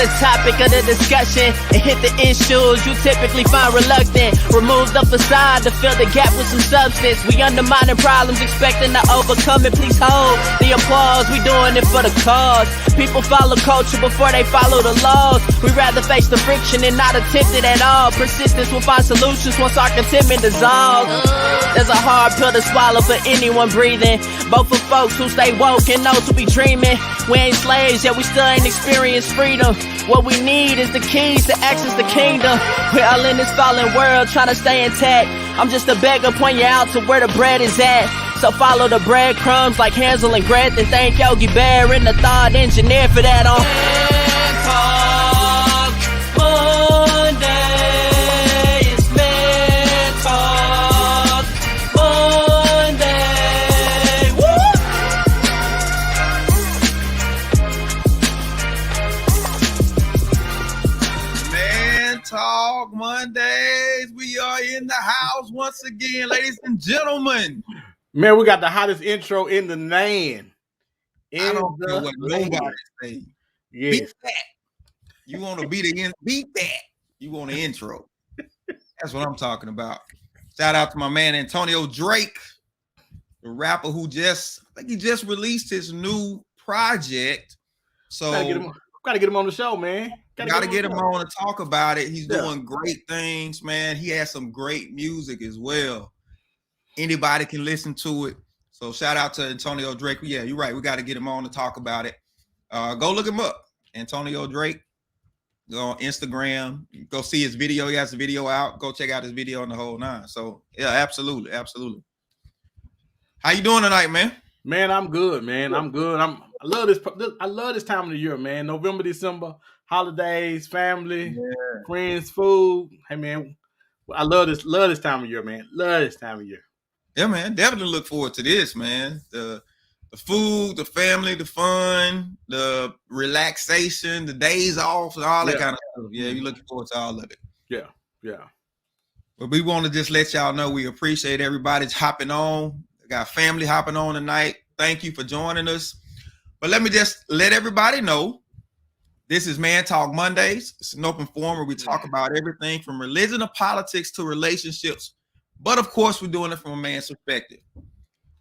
the topic of the discussion and hit the issues you typically find reluctant. Remove the facade to fill the gap with some substance. We undermining problems, expecting to overcome it. Please hold the applause. We doing it for the cause. People follow culture before they follow the laws. We rather face the friction and not attempt it at all. Persistence will find solutions once our contentment dissolves. There's a hard pill to swallow for anyone breathing, both for folks who stay woke and those who be dreaming. We ain't slaves, yet we still ain't experienced freedom. What we need is the keys to access the kingdom. We're all in this fallen world trying to stay intact. I'm just a beggar, point you out to where the bread is at. So follow the breadcrumbs like Hansel and Gretel. Thank Yogi Bear and the thought engineer for that on Talk Mondays. We are in the house once again, ladies and gentlemen. Man, we got the hottest intro in the land. I don't know what nobody's saying. Yes. Beat that. You want to beat that. You want an intro. That's what I'm talking about. Shout out to my man Antonio Drake, the rapper who I think he just released his new project. So gotta get him on the show, man. Gotta get him on to talk about it. He's doing great things, man. He has some great music as well. Anybody can listen to it. So shout out to Antonio Drake. Yeah, you're right. We got to get him on to talk about it. Go look him up. Antonio Drake. Go on Instagram. Go see his video. He has a video out. Go check out his video on the whole nine. So yeah, absolutely. Absolutely. How you doing tonight, man? Man, I'm good, man. I'm good. I love this time of the year, man. November, December, holidays, family, friends, food. Hey, man, I love this time of year, man. Love this time of year. Yeah, man. Definitely look forward to this, man. The food, the family, the fun, the relaxation, the days off, and all that kind of stuff. Yeah, you're looking forward to all of it. Yeah, yeah. But we want to just let y'all know we appreciate everybody's hopping on. We got family hopping on tonight. Thank you for joining us. But let me just let everybody know, this is Man Talk Mondays. It's an open forum where we talk about everything from religion to politics to relationships. But of course, we're doing it from a man's perspective.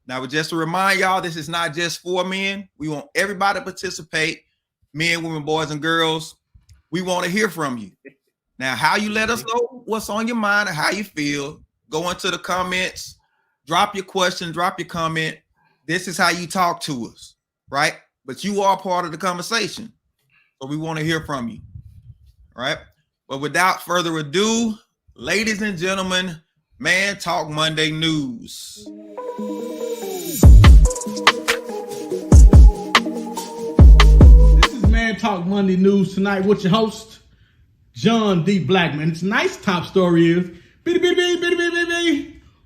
Now, just to remind y'all, this is not just for men. We want everybody to participate, men, women, boys, and girls. We want to hear from you. Now, how you let us know what's on your mind and how you feel, go into the comments, drop your question, drop your comment. This is how you talk to us, right? But you are part of the conversation. So we want to hear from you, right? But without further ado, ladies and gentlemen, Man Talk Monday News. This is Man Talk Monday News tonight with your host, John D. Blackman. Tonight's top story is,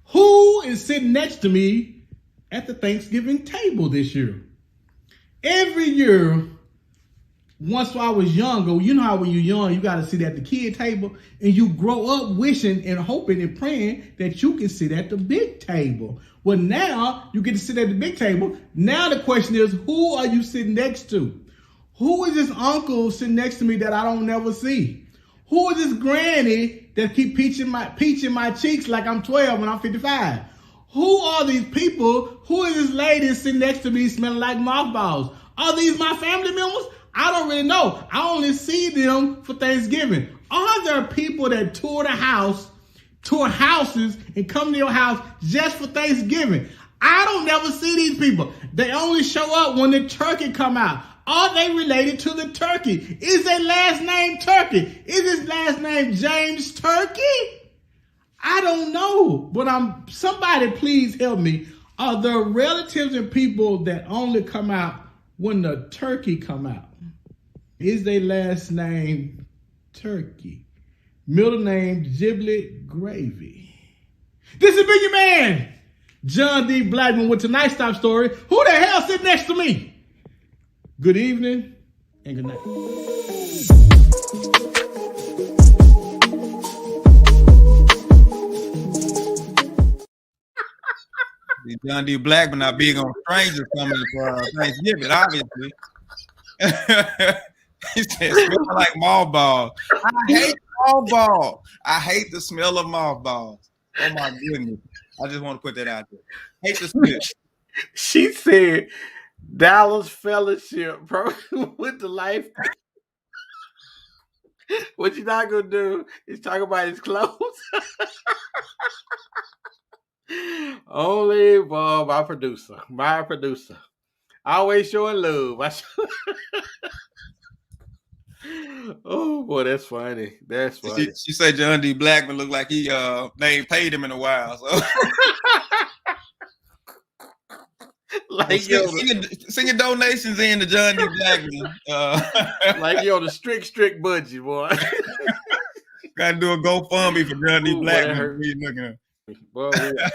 who is sitting next to me at the Thanksgiving table this year? Every year, once I was younger, you know how when you're young, you got to sit at the kid table, and you grow up wishing and hoping and praying that you can sit at the big table. Well, now you get to sit at the big table. Now the question is, who are you sitting next to? Who is this uncle sitting next to me that I don't never see? Who is this granny that keep peaching my cheeks like I'm 12 and I'm 55? Who are these people? Who is this lady sitting next to me smelling like mothballs? Are these my family members? I don't really know. I only see them for Thanksgiving. Are there people that tour houses, and come to your house just for Thanksgiving? I don't never see these people. They only show up when the turkey come out. Are they related to the turkey? Is their last name Turkey? Is his last name James Turkey? I don't know, but somebody please help me. Are there relatives and people that only come out when the turkey come out? Is their last name Turkey? Middle name Giblet Gravy. This has been your man, John D. Blackman, with tonight's top story. Who the hell sitting next to me? Good evening and good night. John D. Blackman not big on strangers coming for Thanksgiving, obviously. He said, smell like mothballs. I hate mothballs. I hate the smell of mothballs. Oh my goodness. I just want to put that out there. Hate the smell. She said Dallas Fellowship program with the life. What you're not gonna do is talk about his clothes. Only Bob, my producer. Always showing love. Oh boy, that's funny. That's funny. She said John D. Blackman looked like they ain't paid him in a while. So Like send your donations in to John D. Blackman. Like you're on the strict budget, boy. Gotta do a GoFundMe for John D. Ooh, Blackman. Boy, yeah.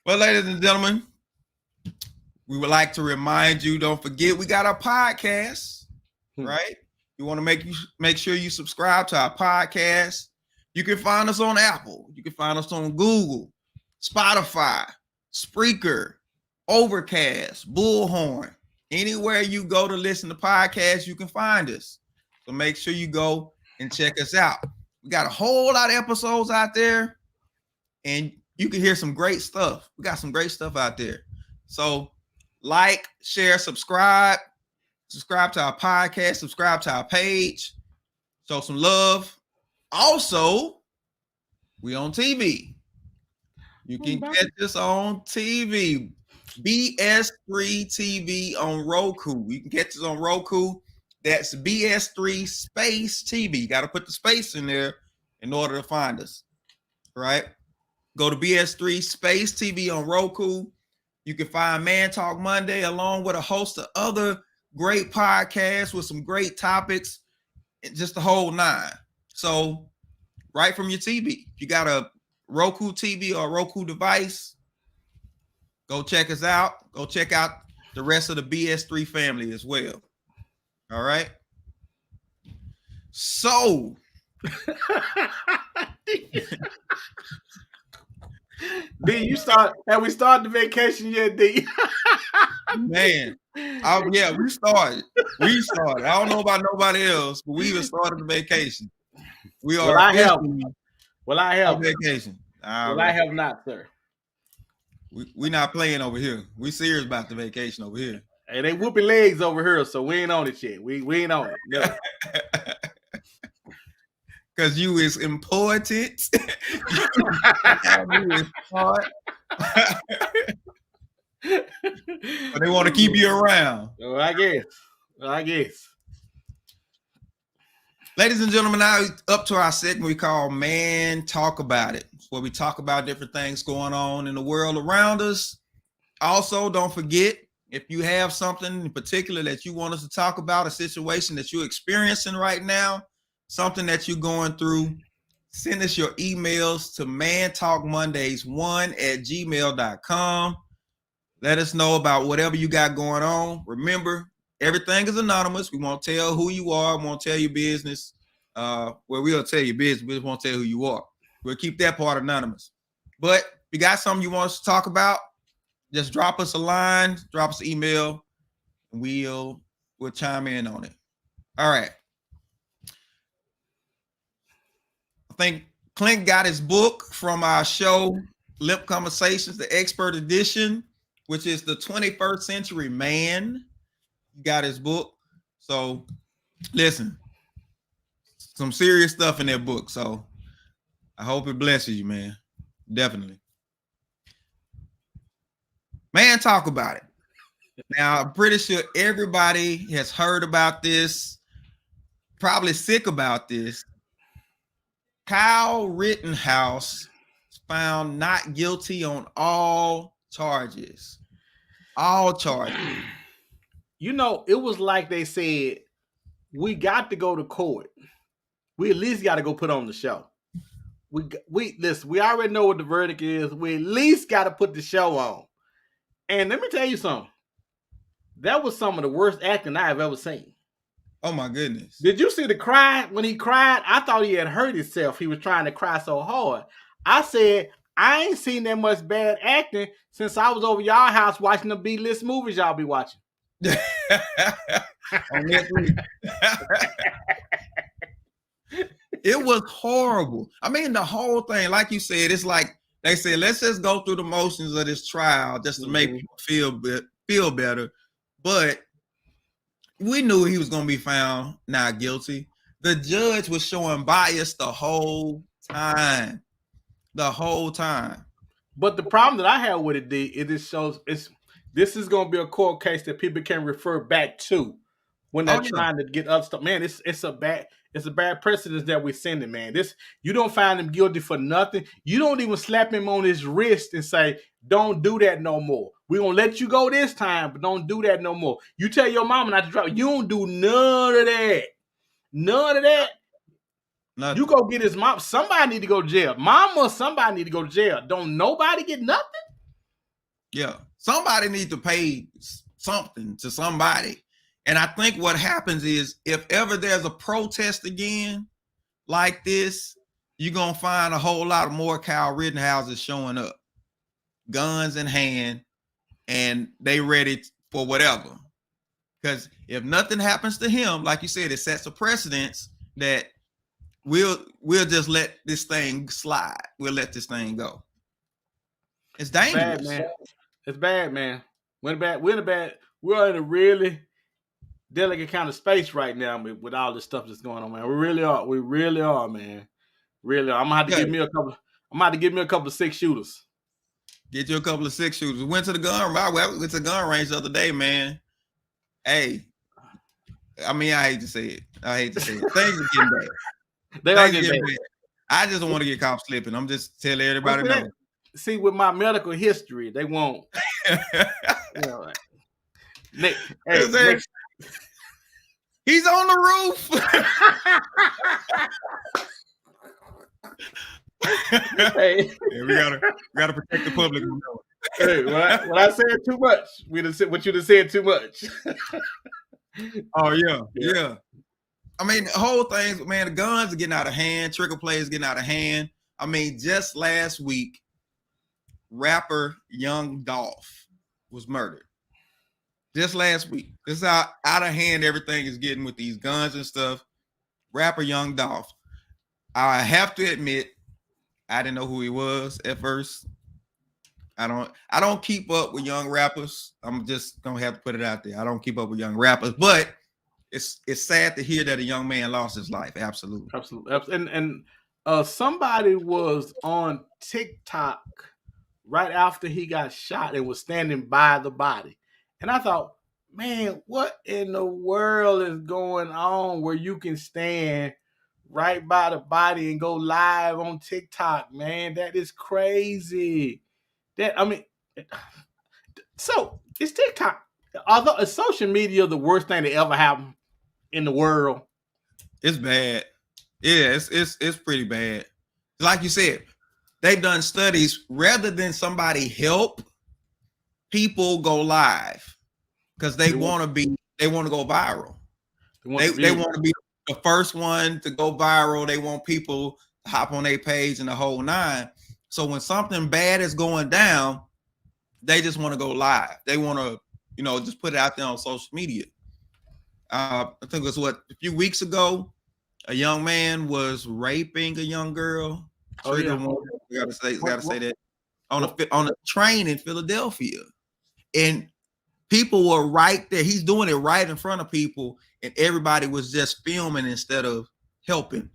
Well, ladies and gentlemen, we would like to remind you, don't forget, we got our podcast, right? You want to make sure you subscribe to our podcast. You can find us on Apple. You can find us on Google, Spotify, Spreaker, Overcast, Bullhorn. Anywhere you go to listen to podcasts, you can find us. So make sure you go and check us out. We got a whole lot of episodes out there, and you can hear some great stuff. We got some great stuff out there. So like, share, subscribe to our podcast, subscribe to our page, show some love. Also, we on TV. You can catch us on TV, BS3 TV on Roku. You can catch us on Roku. That's BS3 Space TV. You got to put the space in there in order to find us, right? Go to BS3 Space TV on Roku. You can find Man Talk Monday along with a host of other great podcasts with some great topics, just the whole nine. So right from your TV, if you got a Roku TV or a Roku device, go check us out. Go check out the rest of the BS3 family as well. All right. So D, have we started the vacation yet, D? Man, yeah, we started. I don't know about nobody else, but we even started the vacation. We are. Well, I have vacation. I have not, sir. We not playing over here. We serious about the vacation over here. Hey, they whooping legs over here, so we ain't on it yet. We ain't on it. No. Because you is important. But they want to keep you around. Oh, I guess. Ladies and gentlemen, now up to our segment we call Man Talk About It, where we talk about different things going on in the world around us. Also, don't forget, if you have something in particular that you want us to talk about, a situation that you're experiencing right now, something that you're going through, send us your emails to mantalkmondays1@gmail.com. Let us know about whatever you got going on. Remember, everything is anonymous. We won't tell who you are. We won't tell your business. Well, we'll tell your business. We just won't tell who you are. We'll keep that part anonymous. But if you got something you want us to talk about, just drop us a line, drop us an email, and we'll chime in on it. All right. I think Clint got his book from our show, Lip Conversations, the Expert Edition, which is the 21st Century Man. He got his book. So listen, some serious stuff in that book. So I hope it blesses you, man. Definitely. Man, talk about it. Now, I'm pretty sure everybody has heard about this, probably sick about this. Kyle Rittenhouse found not guilty on all charges. All charges. You know, it was like they said, we got to go to court. We at least got to go put on the show. Listen, we already know what the verdict is. We at least got to put the show on. And let me tell you something. That was some of the worst acting I have ever seen. Oh my goodness. Did you see the cry? When he cried, I thought he had hurt himself. He was trying to cry so hard. I said, I ain't seen that much bad acting since I was over y'all house watching the B-list movies y'all be watching. on next week. It was horrible. I mean, the whole thing, like you said, it's like they said, let's just go through the motions of this trial just to make people feel better. But we knew he was going to be found not guilty. The judge was showing bias the whole time. The whole time. But the problem that I have with it, it shows this is going to be a court case that people can refer back to when they're trying to get other stuff. Man, it's a bad precedent that we're sending, man. You don't find him guilty for nothing. You don't even slap him on his wrist and say, don't do that no more. We're going to let you go this time, but don't do that no more. You tell your mama not to drive. You don't do none of that. None of that. Nothing. You go get his mom. Somebody need to go to jail. Mama, somebody need to go to jail. Don't nobody get nothing? Yeah. Somebody need to pay something to somebody. And I think what happens is if ever there's a protest again like this, you're going to find a whole lot of more Kyle Rittenhouses showing up, guns in hand, and they ready for whatever. Because if nothing happens to him, like you said, it sets a precedence that we'll just let this thing slide. We'll let this thing go. It's dangerous. It's bad, man. We're in a really delicate kind of space right now with all this stuff that's going on, man. We really are, man. Really are. I'm gonna have to give me a couple of 6-shooters. Get you a couple of 6-shooters. Went to the gun range the other day, man. Hey, I mean, I hate to say it. Things are getting bad. They are getting bad. I just don't want to get caught slipping. I'm just telling everybody no. See, with my medical history, they won't. He's on the roof. Hey, we gotta protect the public. Hey, when I said too much, what you'd have said too much. Oh yeah. I mean, the whole thing, man. The guns are getting out of hand. Trigger play is getting out of hand. I mean, just last week, rapper Young Dolph was murdered. Just last week. This is how out of hand everything is getting with these guns and stuff. Rapper Young Dolph. I have to admit, I didn't know who he was at first. I don't keep up with young rappers. I'm just gonna have to put it out there. I don't keep up with young rappers, but it's sad to hear that a young man lost his life. Absolutely. And somebody was on TikTok right after he got shot and was standing by the body. And I thought, man, what in the world is going on where you can stand right by the body and go live on TikTok, man? That is crazy. So it's TikTok. Although is social media the worst thing that ever happened in the world? It's bad. Yeah, it's pretty bad. Like you said, they've done studies. Rather than somebody help, people go live because they want to go viral. They want to be the first one to go viral. They want people to hop on their page and the whole nine. So when something bad is going down, they just want to go live. They want to, just put it out there on social media. I think it was a few weeks ago, a young man was raping a young girl. Oh, yeah. We gotta say that on a train in Philadelphia, and people were right there. He's doing it right in front of people, and everybody was just filming instead of helping.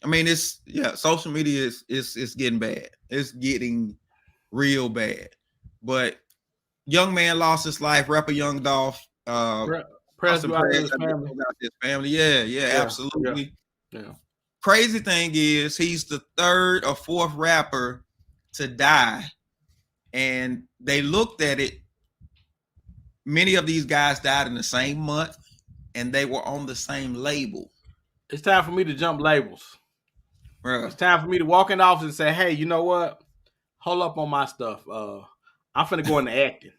I mean, social media is getting bad. It's getting real bad. But young man lost his life. Rapper Young Dolph. Press about his family. Yeah, absolutely. Yeah. Crazy thing is, he's the third or fourth rapper to die, and they looked at it. Many of these guys died in the same month, and they were on the same label. It's time for me to jump labels. Bruh. It's time for me to walk in the office and say, hey, you know what? Hold up on my stuff. I'm finna go into acting.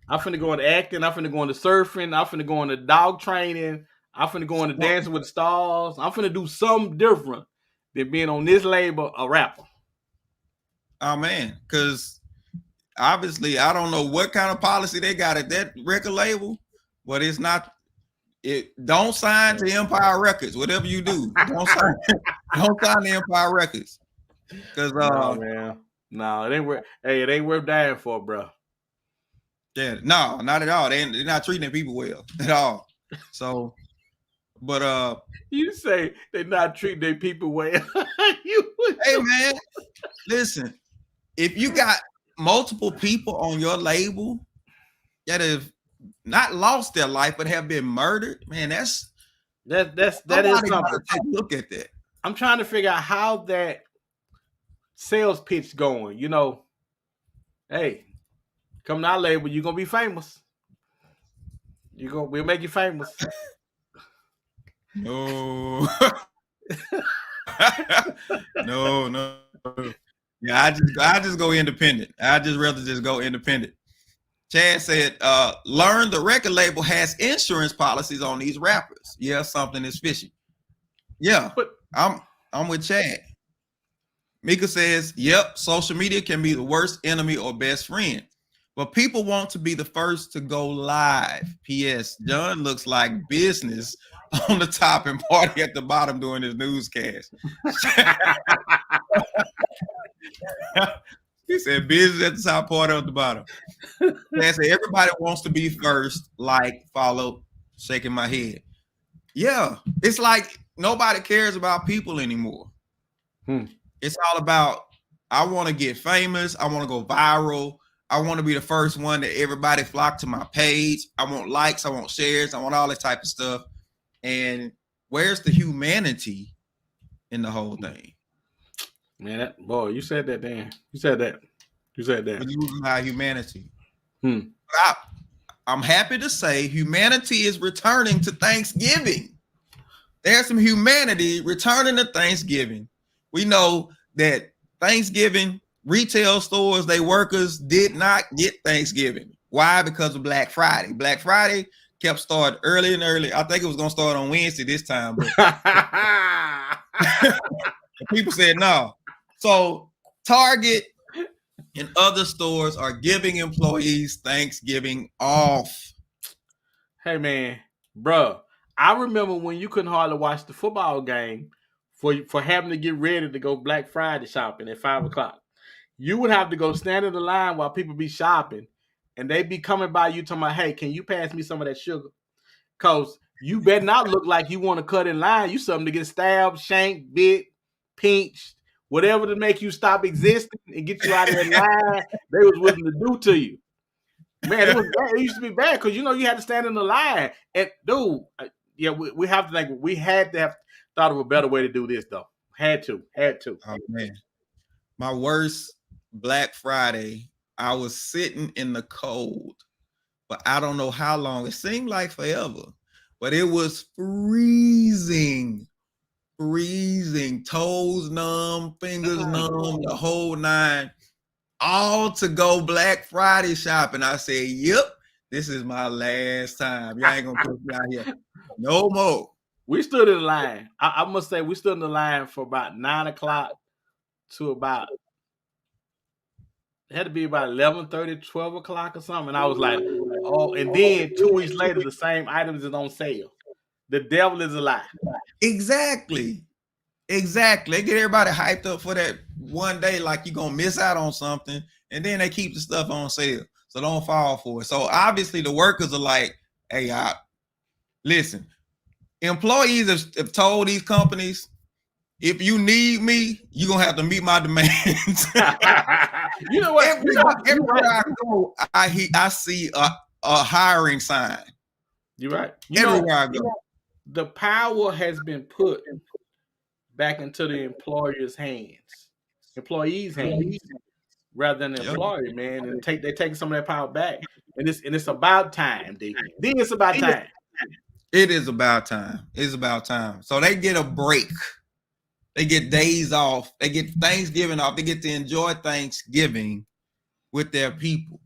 I'm finna go into surfing. I'm finna go into dog training. I'm finna go into Dancing with the Stars. I'm finna do something different than being on this label, a rapper. Oh, man, because obviously I don't know what kind of policy they got at that record label, but it's not Don't sign to Empire Records. Whatever you do, don't sign to Empire Records. Because no, man, no, it ain't worth. Hey, it ain't worth dying for, bro. Yeah, no, not at all. They're not treating their people well at all. So, but you say they're not treating their people well. Hey man, listen. If you got multiple people on your label that have not lost their life but have been murdered, man, that is something. Look at that. I'm trying to figure out how that sales pitch going. You know, hey, come to our label, you're gonna be famous. We'll make you famous. No. No. Yeah, I just go independent. I just rather just go independent. Chad said, learn the record label has insurance policies on these rappers. Yeah, something is fishy. Yeah, but I'm with Chad. Mika says, yep, social media can be the worst enemy or best friend. But people want to be the first to go live. P.S. John looks like business on the top and party at the bottom during his newscast. He said business at the top, party at the bottom. Chad said everybody wants to be first, like, follow, shaking my head. Yeah, it's like nobody cares about people anymore. It's all about, I want to get famous. I want to go viral. I want to be the first one that everybody flock to my page. I want likes. I want shares. I want all this type of stuff. And where's the humanity in the whole thing? Man, boy, you said that, Dan. You said that. But you lose my humanity. I'm happy to say humanity is returning to Thanksgiving. There's some humanity returning to Thanksgiving. We know that Thanksgiving retail stores, they workers did not get Thanksgiving. Why? Because of Black Friday. Black Friday kept starting early and early. I think it was going to start on Wednesday this time. But people said no. So Target and other stores are giving employees Thanksgiving off. Hey, man, bro, I remember when you couldn't hardly watch the football game for having to get ready to go Black Friday shopping at 5 o'clock. You would have to go stand in the line while people be shopping, and they be coming by you talking about, hey, can you pass me some of that sugar? Because you better not look like you want to cut in line. You something to get stabbed, shanked, bit, pinched, whatever to make you stop existing and get you out of that line they was willing to do to you. Man, it was bad. It used to be bad because, you know, you had to stand in the line. And, dude, yeah, we have to think, we had to have thought of a better way to do this, though. Had to. Oh, man. My worst Black Friday, I was sitting in the cold, but I don't know how long. It seemed like forever, but it was freezing, toes numb, fingers numb, the whole nine, all to go Black Friday shopping. I said, yep, this is my last time. Y'all ain't gonna put me out here no more. We stood in the line. I must say, we stood in the line for about 9 o'clock to about, it had to be about 11:30, 12 o'clock or something. And I was like, oh, and then 2 weeks later, the same items is on sale. The devil is a lie. Exactly. They get everybody hyped up for that one day, like you're gonna miss out on something, and then they keep the stuff on sale. So don't fall for it. So obviously the workers are like, hey, listen, employees have told these companies, if you need me, you're gonna have to meet my demands. You know what? Everywhere I go, I see a hiring sign. You're right. Everywhere I go. The power has been put back into the employer's hands, employees' hands, rather than the employer, man. And they're taking some of that power back. And it's about time, D. It's about time. It is about time. It's about time. So they get a break. They get days off. They get Thanksgiving off. They get to enjoy Thanksgiving with their people.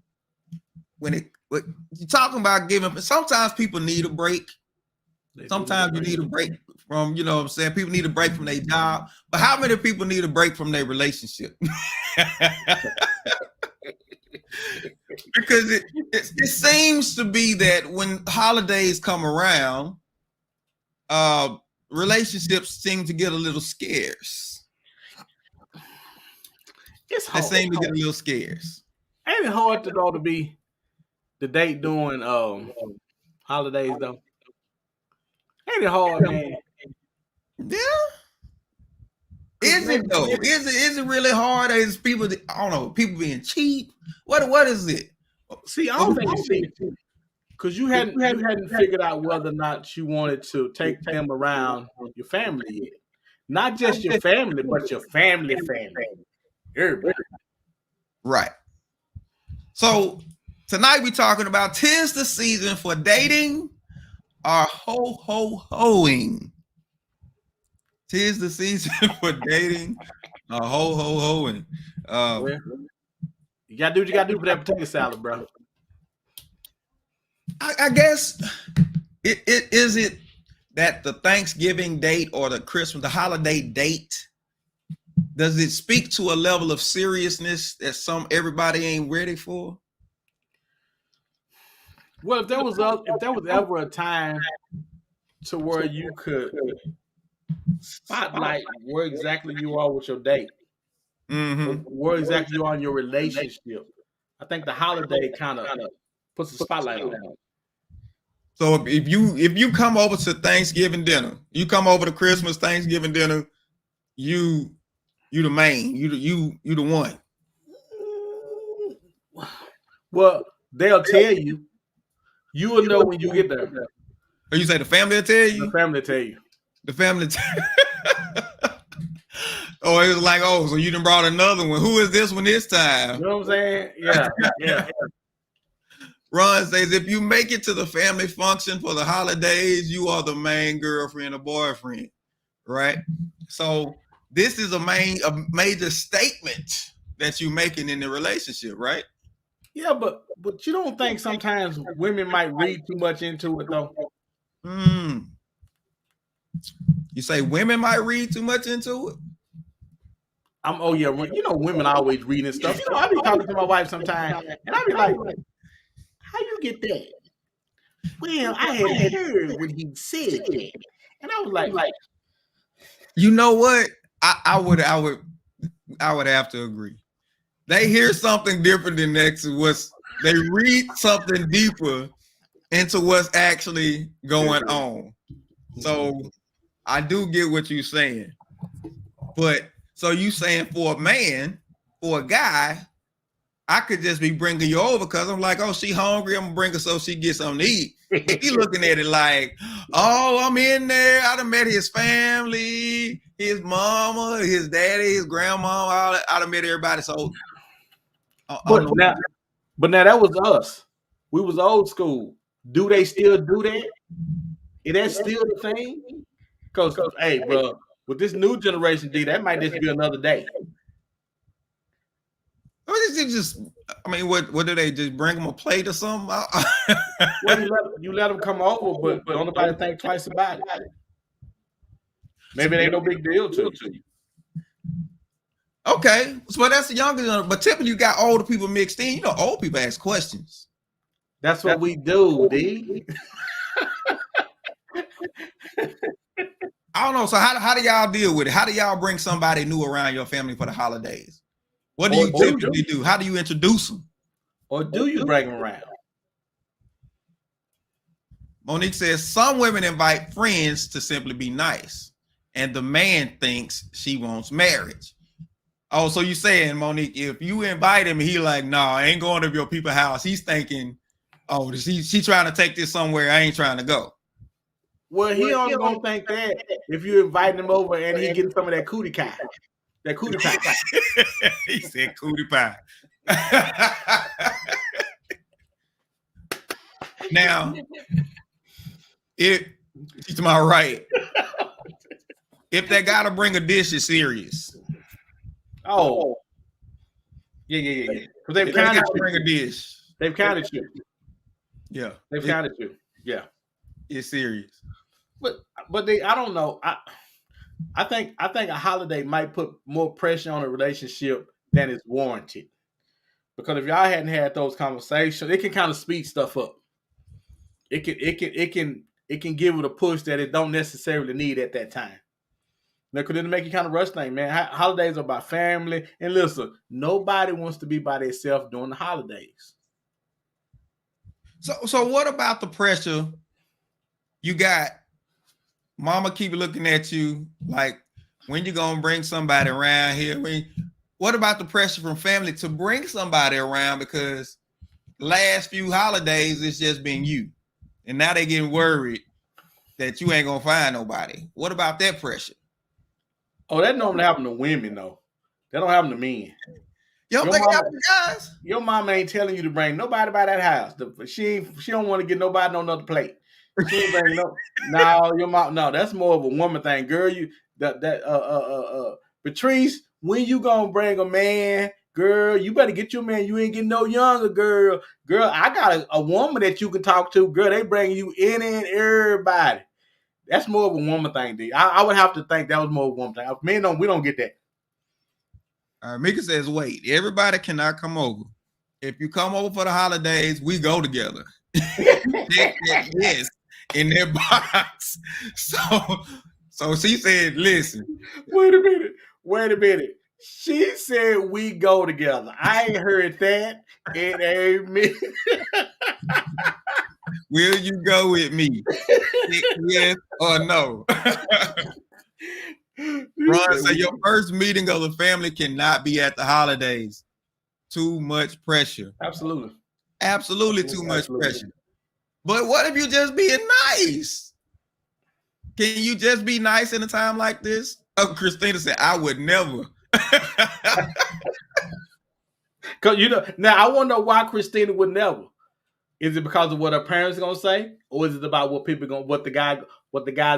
When you're talking about giving, sometimes people need a break. Sometimes you need a break from, you know what I'm saying? People need a break from their job. But how many people need a break from their relationship? Because it seems to be that when holidays come around, relationships seem to get a little scarce. It's They hard. seem to get a little scarce. Ain't it hard to be the date during holidays though? Ain't it hard, man? Yeah. Is it though? Is it really hard? Is people? I don't know. People being cheap. What is it? See, I don't think it's cheap because you hadn't figured out whether or not you wanted to take them around your family yet. Not just your family, but your family. Everybody. Right. So tonight we talking about 'tis the season for dating or ho-ho-hoing. 'Tis the season for dating or ho-ho-hoing. Well, you gotta do what you gotta do for that potato salad, bro. I guess it is that the Thanksgiving date or the Christmas, the holiday date, does it speak to a level of seriousness that everybody ain't ready for? Well, if there was ever a time to where you could spotlight where exactly you are with your date, where exactly you are in your relationship, I think the holiday kind of puts a spotlight on it. So if you come over to Thanksgiving dinner, you come over to Christmas, Thanksgiving dinner, you the main, you the one. Well, they'll tell you. You will know when you get there. Or you say the family will tell you? The family tell you. The family Oh, it was like, oh, so you done brought another one. Who is this one this time? You know what I'm saying? Yeah. Ron says, if you make it to the family function for the holidays, you are the main girlfriend or boyfriend, right? So this is a major statement that you're making in the relationship, right? Yeah, but you don't think sometimes women might read too much into it though? You say women might read too much into it? Women always reading stuff. I be talking to my wife sometimes, and I be like, how you get that? Well, I had heard when he said that. And I was like, you know what? I would have to agree. They hear something different than they read something deeper into what's actually going on. So I do get what you're saying. But so you saying for a guy, I could just be bringing you over because I'm like, oh, she hungry. I'm gonna bring her so she gets something to eat. He looking at it like, oh, I'm in there. I done met his family, his mama, his daddy, his grandma. I done met everybody. So, but now that was us. We was old school. Do they still do that? Is that still the thing? Because hey, bro, with this new generation, that might just be another day. What do they just bring them a plate or something? Well, you let them come over, but don't nobody think twice about it. Maybe it ain't no big deal to you. Okay, so that's the younger generation. But typically, you got older people mixed in. Old people ask questions. That's what we do, D. I don't know. So how do y'all deal with it? How do y'all bring somebody new around your family for the holidays? What do you typically do? How do you introduce them? Or do you bring them around? Monique says some women invite friends to simply be nice, and the man thinks she wants marriage. Oh, so you saying, Monique, if you invite him, he like, nah, I ain't going to your people's house. He's thinking, oh, she trying to take this somewhere I ain't trying to go. Well, he only gonna think that if you invite him over and he getting some of that cootie pie. That cootie pie. He said cootie pie. Now, she's to my right. If they gotta bring a dish, it's serious. Oh, yeah. Because they've counted you. Bring a dish. They've counted you. Yeah, they've counted you. Yeah, it's serious. But I don't know. I think a holiday might put more pressure on a relationship than is warranted. Because if y'all hadn't had those conversations, it can kind of speed stuff up. It can it can give it a push that it don't necessarily need at that time. Now, could it make you kind of rush things, man? Holidays are about family. And listen, nobody wants to be by themselves during the holidays. So what about the pressure? You got mama keep looking at you like, when you gonna bring somebody around here? What about the pressure from family to bring somebody around? Because last few holidays it's just been you, and now they getting worried that you ain't gonna find nobody. What about that pressure? Oh, that normally happen to women though. That don't happen to men. You don't think it happen to guys? Your mama ain't telling you to bring nobody by that house. She don't want to get nobody on another plate. She ain't bring your mom. No, that's more of a woman thing, girl. Patrice, when you gonna bring a man? Girl, you better get your man. You ain't getting no younger, girl. Girl, I got a woman that you can talk to. Girl, they bring you in and everybody. That's more of a woman thing, D. I would have to think that was more of a woman thing. Men we don't get that. Mika says, wait, everybody cannot come over. If you come over for the holidays, we go together. Yes, in their box. So she said, listen. Wait a minute. She said we go together. I ain't heard that. It ain't me. Will you go with me? Yes or no? Ron, so your first meeting of the family cannot be at the holidays. Too much pressure. Absolutely Too much pressure. But what if you just being nice? Can you just be nice in a time like this? Oh, Christina said, I would never. Cause now I want to know why Christina would never. Is it because of what her parents are gonna say, or is it about what the guy's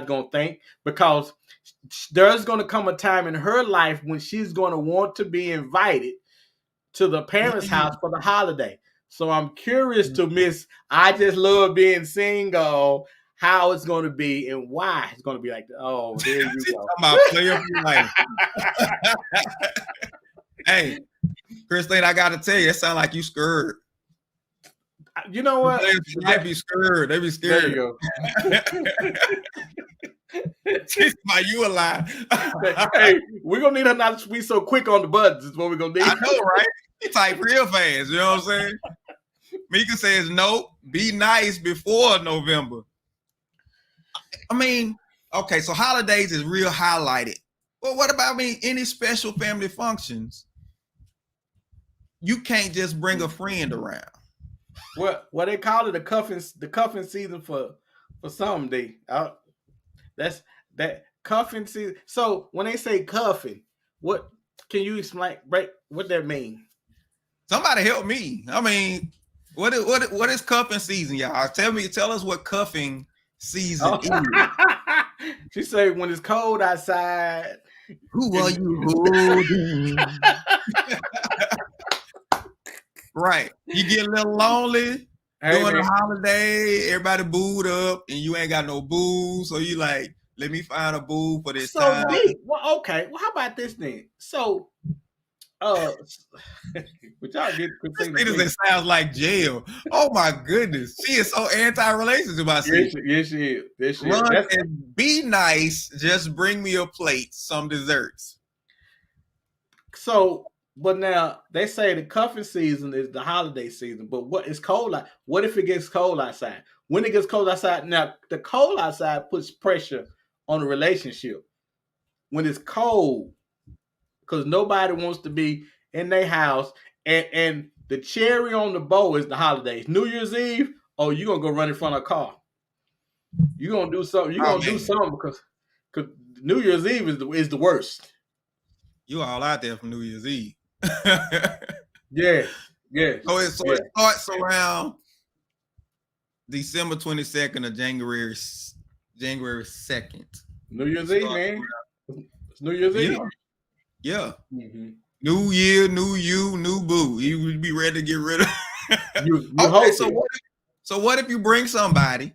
gonna think? Because there's gonna come a time in her life when she's gonna want to be invited to the parents' house for the holiday. So I'm curious to Miss I just love being single, how it's gonna be and why it's gonna be like that. Oh, there you go. About play of your life. Hey, Christine, I gotta tell you, it sounds like you scared. You know what? They be scared. They be scared. There you go. You alive. Hey, we're gonna need her not to be so quick on the buttons. Is what we're gonna need. I know, right? You type real fast. You know what I'm saying? Mika says, nope, be nice before November. I mean, okay, so holidays is real highlighted. Well, what about any special family functions? You can't just bring a friend around. What they call it the cuffing season for some day. That's that cuffing season. So when they say cuffing, what can you explain? Right, what that mean? Somebody help me. I mean, what is cuffing season, y'all? Tell us what cuffing season is. She said when it's cold outside. Who are you holding? Right. You get a little lonely during the holiday, everybody booed up, and you ain't got no boo. So you like, let me find a boo for this time. Well, okay. Well, how about this then? So but y'all get Christina sounds like jail. Oh my goodness. She is so anti-relationship. Yes, she is. Run and be nice. Just bring me a plate, some desserts. So, but now they say the cuffing season is the holiday season. But what is cold? What if it gets cold outside? When it gets cold outside, now the cold outside puts pressure on the relationship. When it's cold, because nobody wants to be in their house, and the cherry on the bow is the holidays. New Year's Eve, oh, you're gonna go run in front of a car. You're gonna do something. You're gonna do something because New Year's Eve is the worst. You all out there for New Year's Eve. Yeah. So it starts around December 22nd or January 2nd. New Year's Eve, man. It's New Year's Eve. Yeah. Mm-hmm. New year, new you, new boo. You would be ready to get rid of. you okay, so what if you bring somebody?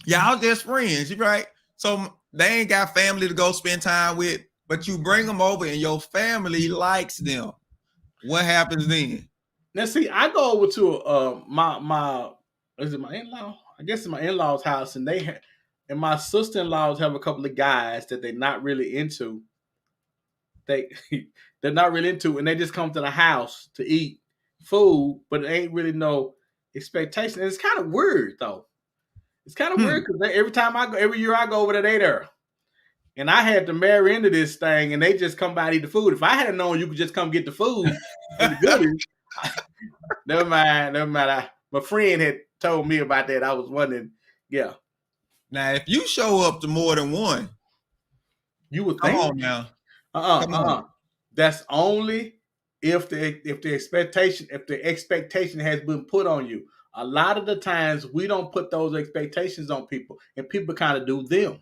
Y'all just friends, right? So they ain't got family to go spend time with, but you bring them over and your family likes them. What happens then? Now, see, I go over to my is it my in-law? I guess it's my in-law's house, and and my sister-in-laws have a couple of guys that they're not really into. They're not really into, and they just come to the house to eat food, but it ain't really no expectation. And it's kind of weird though. It's kind of weird because every year I go over there, they there. And I had to marry into this thing, and they just come by and eat the food. If I had known you could just come get the food and the goodies, never mind. My friend had told me about that. I was wondering, yeah. Now, if you show up to more than one, you would come think. on now. Come on. That's only if the expectation has been put on you. A lot of the times we don't put those expectations on people, and people kind of do them.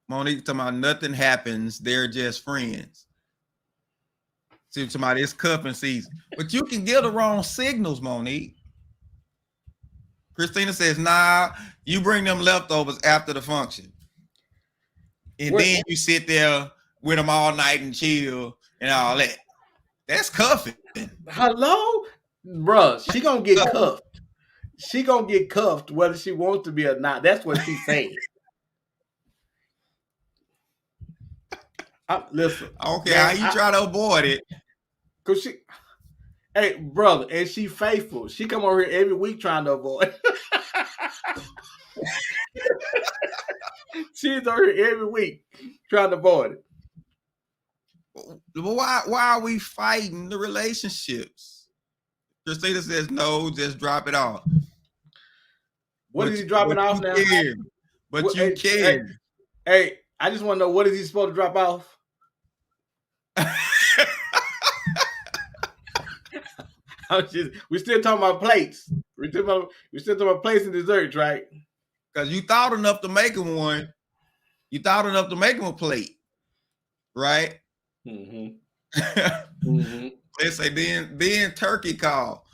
Monique talking about nothing happens. They're just friends. See, talking about it's cuffing season. But you can give the wrong signals, Monique. Christina says, nah, you bring them leftovers after the function. And then you sit there with them all night and chill and all that. That's cuffing. Hello? Bruh, she gonna get cuffed. She gonna get cuffed whether she wants to be or not. That's what she's saying. Listen. Okay, how you try to avoid it? Cause hey, brother, and she faithful. She come over here every week trying to avoid. She's over here every week trying to avoid it. Why are we fighting the relationships? Christina says no, just drop it off. What is he dropping off now? But you care. Hey, I just want to know, what is he supposed to drop off? We still talking about plates. We still talking about plates and desserts, right? Because you thought enough to make him one. You thought enough to make him a plate, right? Mm-hmm. Mm-hmm. They say then turkey call.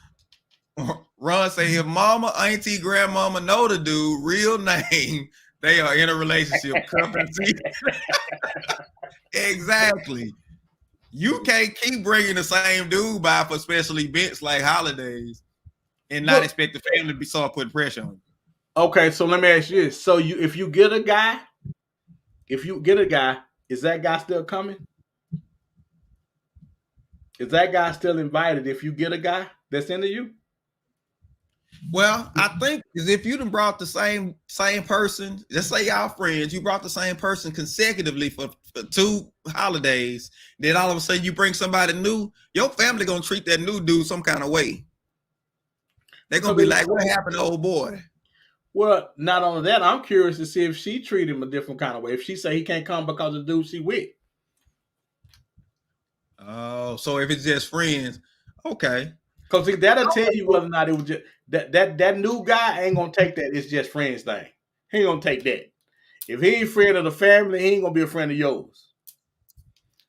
Ron say if mama, auntie, grandmama know the dude, real name, they are in a relationship. Exactly. You can't keep bringing the same dude by for special events like holidays and not expect the family to start putting pressure on you. Okay, so let me ask you this. So if you get a guy, is that guy still coming? Is that guy still invited if you get a guy that's into you? Well, I think is if you done brought the same person, let's say y'all friends, you brought the same person consecutively for 2 holidays, then all of a sudden you bring somebody new, your family gonna treat that new dude some kind of way. They're gonna be like, what happened to old boy? Well, not only that, I'm curious to see if she treat him a different kind of way. If she say he can't come because of the dude she with. Oh, so if it's just friends, okay. Because that'll tell you whether or not it was just that new guy ain't gonna take that it's just friends thing. He ain't gonna take that. If he ain't friend of the family, he ain't gonna be a friend of yours.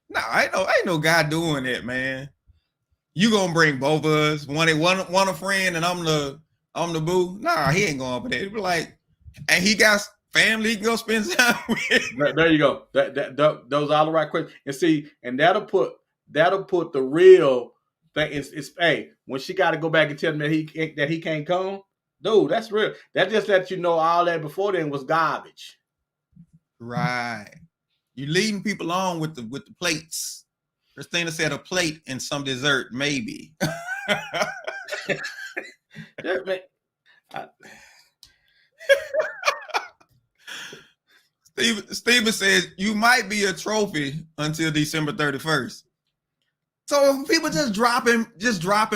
No, ain't no guy doing that, man. You gonna bring both of us, one a friend, and I'm the boo. Nah, he ain't going for that. He be like, and he got family he can go spend time with. There you go. Those are all the right questions. And see, and that'll put the real thing. It's hey, when she got to go back and tell him that he can't come, dude, that's real. That just lets you know all that before then was garbage. Right. You leading people on with the plates. Christina said a plate and some dessert, maybe. Yeah, man. Steven says you might be a trophy until December 31st. So people just dropping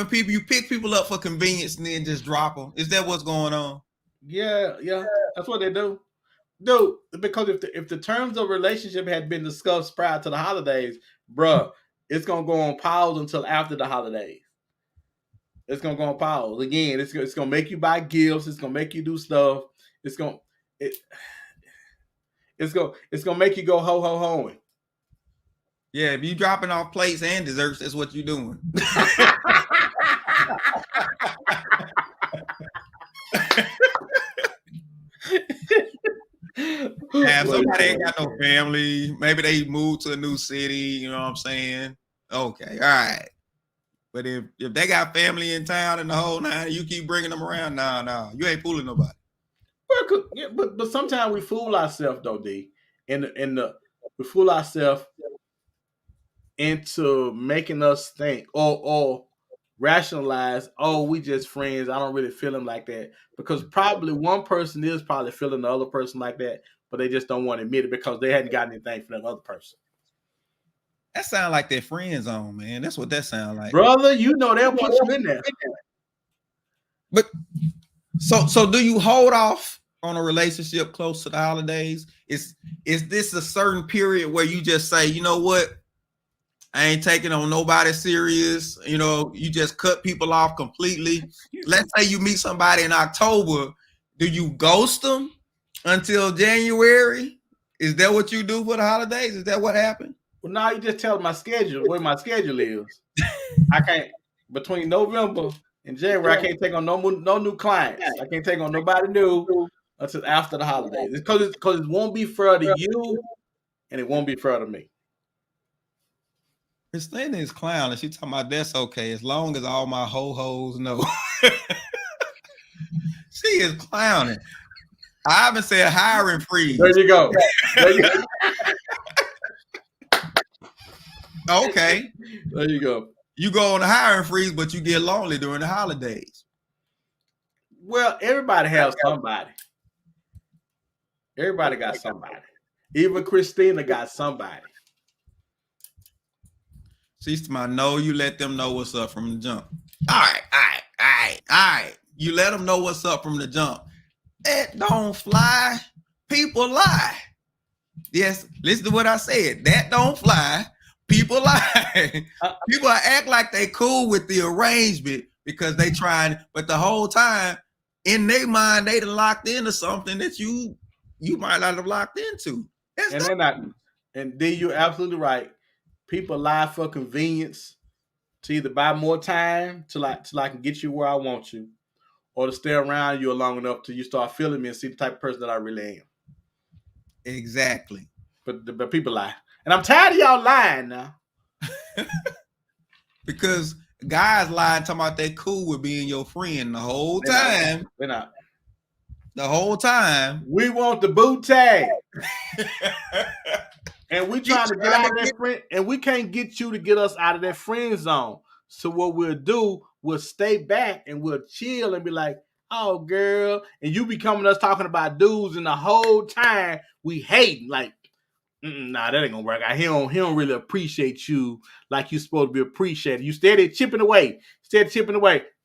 people, you pick people up for convenience and then just drop them. Is that what's going on? Yeah, that's what they do. Dude, because if the terms of relationship had been discussed prior to the holidays, bruh, it's gonna go on pause until after the holidays. It's gonna go on pause again. It's gonna make you buy gifts. It's gonna make you do stuff. It's gonna make you go ho ho hoing. Yeah, if you dropping off plates and desserts, that's what you're doing. Yeah, somebody ain't got no family. Maybe they moved to a new city. You know what I'm saying? Okay, all right. But if they got family in town and the whole nine, you keep bringing them around, no, you ain't fooling nobody. But sometimes we fool ourselves though, D. We fool ourselves into making us think or rationalize, oh, we just friends. I don't really feel him like that. Because probably one person is probably feeling the other person like that, but they just don't want to admit it because they hadn't gotten anything from that other person. That sound like their friend zone, man. That's what that sound like. Brother, you know they'll put you in there. But so do you hold off on a relationship close to the holidays? Is this a certain period where you just say, you know what? I ain't taking on nobody serious. You know, you just cut people off completely. Let's say you meet somebody in October. Do you ghost them until January? Is that what you do for the holidays? Is that what happened? Well, now you just tell my schedule, where my schedule is. I can't, between November and January, I can't take on no new clients. I can't take on nobody new until after the holidays. It's because it won't be fair to you and it won't be fair to me. Christina is clowning. She talking about that's okay as long as all my ho-hos know. She is clowning. I haven't said hiring freeze. There you go. There you go. Okay. There you go. You go on the hiring freeze, but you get lonely during the holidays. Well, everybody has somebody. Everybody got somebody. Even Christina got somebody. She's my no, you let them know what's up from the jump. All right. You let them know what's up from the jump. That don't fly. People lie. Yes, listen to what I said. That don't fly. People lie. People act like they cool with the arrangement because they trying, but the whole time in their mind they done locked into something that you might not have locked into. They're not. And D, you're absolutely right. People lie for convenience, to either buy more time till I can get you where I want you, or to stay around you long enough till you start feeling me and see the type of person that I really am. Exactly. But people lie. And I'm tired of y'all lying now. Because guys lying talking about they cool with being your friend the whole time. They're not. The whole time. We want the boot tag. And we trying to get out of that friend, and we can't get you to get us out of that friend zone. So what we'll do, we'll stay back and we'll chill and be like, oh girl, and you be coming us talking about dudes, and the whole time we hating like, nah, that ain't gonna work out. He don't really appreciate you like you supposed to be appreciated. You steady chipping away.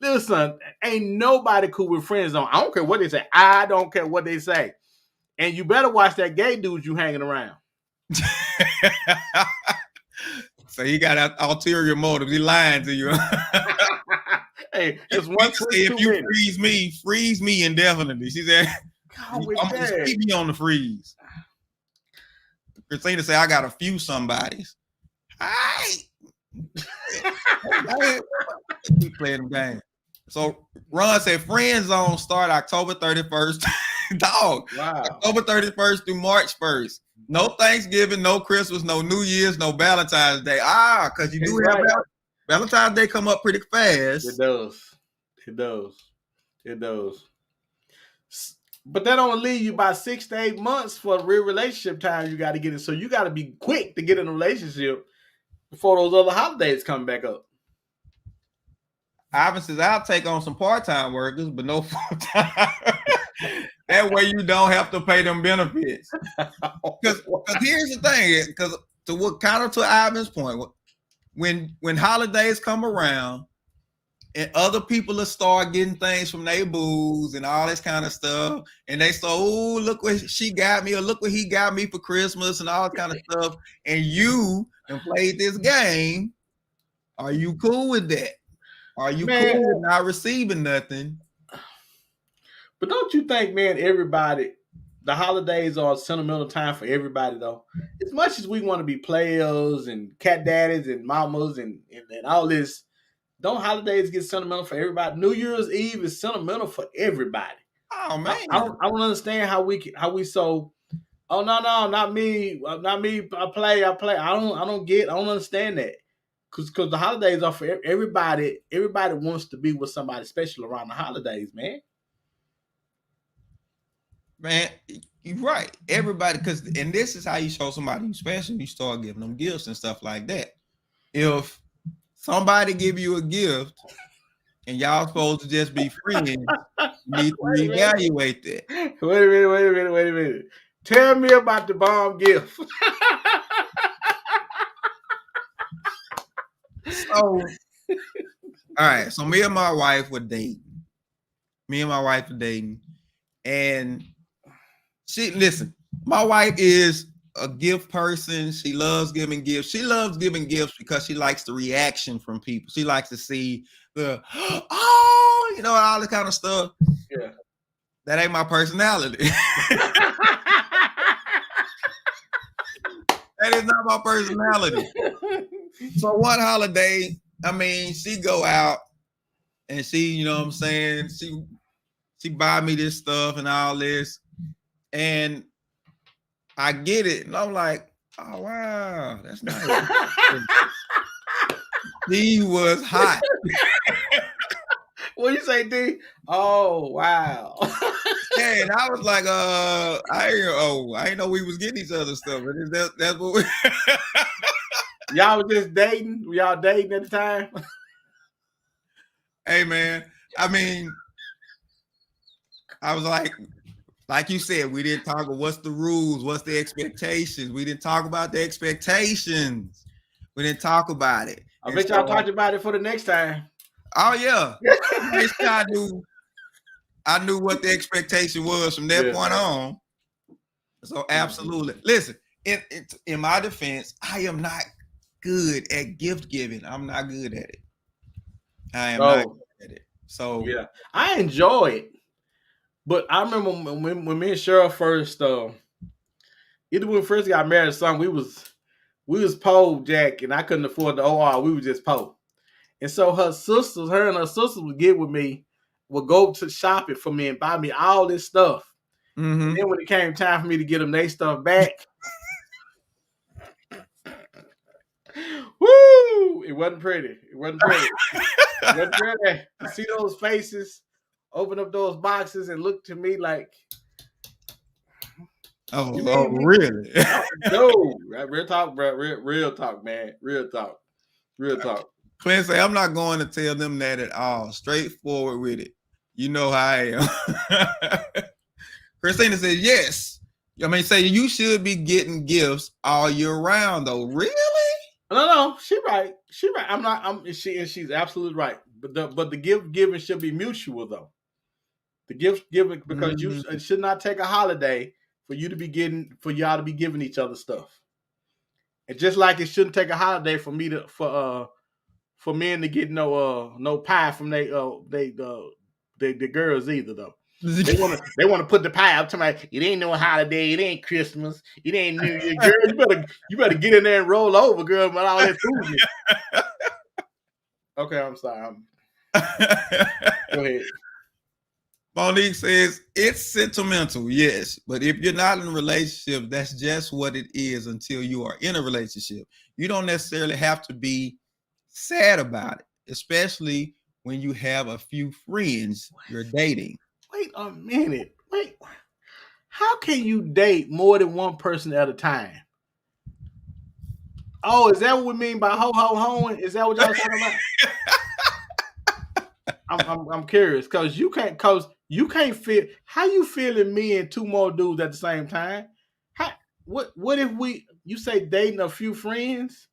Listen, ain't nobody cool with friend zone. I don't care what they say. I don't care what they say. And you better watch that gay dude you hanging around. So he got an ulterior motive. He lying to you. Hey, it's one if you freeze me indefinitely. She said, I'm gonna keep me on the freeze. Christina said, I got a few somebodies. All right. Keep playing them games. So Ron said friend zone start October 31st. Dog. Wow. October 31st through March 1st. No Thanksgiving, no Christmas, no New Year's, no Valentine's Day. Because you do have Valentine's Day come up pretty fast. It does. But that only leave you about 6 to 8 months for real relationship time. You got to get it. So you got to be quick to get in a relationship before those other holidays come back up. Ivan says, I'll take on some part-time workers, but no full-time. That way you don't have to pay them benefits. Because here's the thing, because to what counter to Ivan's point, when holidays come around and other people will start getting things from their booze and all this kind of stuff, and they say, oh, look what she got me, or look what he got me for Christmas and all that kind of stuff, and you have played this game, are you cool with that? Are you cool with not receiving nothing? But don't you think, man, everybody, the holidays are a sentimental time for everybody, though. As much as we want to be players and cat daddies and mamas and all this, don't holidays get sentimental for everybody? New Year's Eve is sentimental for everybody. Oh man, I don't understand how we so. Oh no, not me. I play. I don't understand that. Cause the holidays are for everybody. Everybody wants to be with somebody special around the holidays, man. Man, you're right. Everybody, and this is how you show somebody you special. You start giving them gifts and stuff like that. If somebody give you a gift and y'all supposed to just be friends, you need to reevaluate that. Wait a minute. Tell me about the bomb gift. So, all right. So me and my wife were dating. And my wife is a gift person. She loves giving gifts. She loves giving gifts because she likes the reaction from people. She likes to see the all this kind of stuff. Yeah. That ain't my personality. That is not my personality. So one holiday, she go out and she, you know what I'm saying? She buy me this stuff and all this. And I get it. And I'm like, oh wow, that's nice. She was hot. What you say, D? Oh wow. Yeah, and I was like, I didn't know we was getting each other stuff. That's what we Y'all was just dating? Were y'all dating at the time? Hey man, I was like you said, we didn't talk about what's the rules, what's the expectations. We didn't talk about the expectations. We didn't talk about it. I bet y'all talked about it for the next time. Oh yeah. I knew what the expectation was from that point on. So absolutely. Listen, in my defense, I am not good at gift giving. I'm not good at it. I am not good at it. So yeah, I enjoy it. But I remember when me and Cheryl first, either when we first got married or something, we was poor, Jack, and I couldn't afford the OR. We were just poor. And so her and her sisters would get with me, would go to shopping for me and buy me all this stuff. Mm-hmm. And then when it came time for me to get them their stuff back, woo! It wasn't pretty. It wasn't pretty. To see those faces, open up those boxes and look to me like, oh really? No, real talk, bro. Real talk, man. Real talk. Clint say, I'm not going to tell them that at all. Straightforward with it. You know how I am. Christina says, yes. Say you should be getting gifts all year round, though. Really? No. She right. She's absolutely right. But the gift giving should be mutual, though. The gift giving, because you should not take a holiday for y'all to be giving each other stuff. And just like it shouldn't take a holiday for men to get no pie from the girls either, though. They want to put the pie up to my. It ain't no holiday. It ain't Christmas. It ain't New Year. Girl, you better get in there and roll over, girl. But all that food. Okay, I'm sorry. Go ahead. Monique says it's sentimental, yes, but if you're not in a relationship, that's just what it is until you are in a relationship. You don't necessarily have to be sad about it, especially when you have a few friends you're dating. Wait a minute. Wait. How can you date more than one person at a time? Oh, is that what we mean by ho-ho-hoing? Is that what y'all talking about? I'm curious because you can't feel how you feeling me and two more dudes at the same time. What if you say dating a few friends?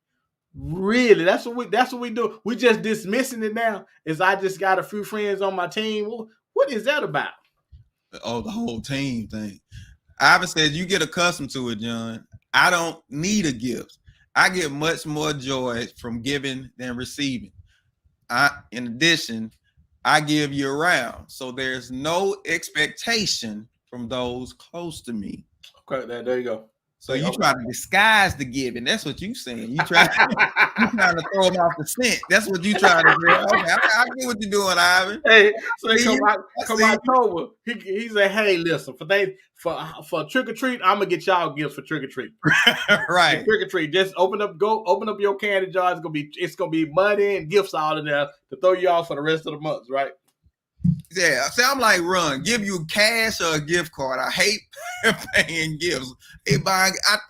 Really? That's what we do. We just dismissing it now. Is I just got a few friends on my team. What is that about? Oh, the whole team thing. Ivan said you get accustomed to it, John. I don't need a gift. I get much more joy from giving than receiving. In addition, I give year round, so there's no expectation from those close to me. Okay, there you go. So you try to disguise the giving. That's what you saying. You trying to throw them off the scent. That's what you trying to do. Okay, I get what you're doing, Ivan. Hey, so come October, he said, "Hey, listen, for trick or treat, I'm gonna get y'all gifts for trick or treat." Right. Trick or treat. Just open up your candy jar. It's gonna be money and gifts all in there to throw you off for the rest of the month, right? Yeah, see, I'm like, run, give you cash or a gift card. I hate paying gifts.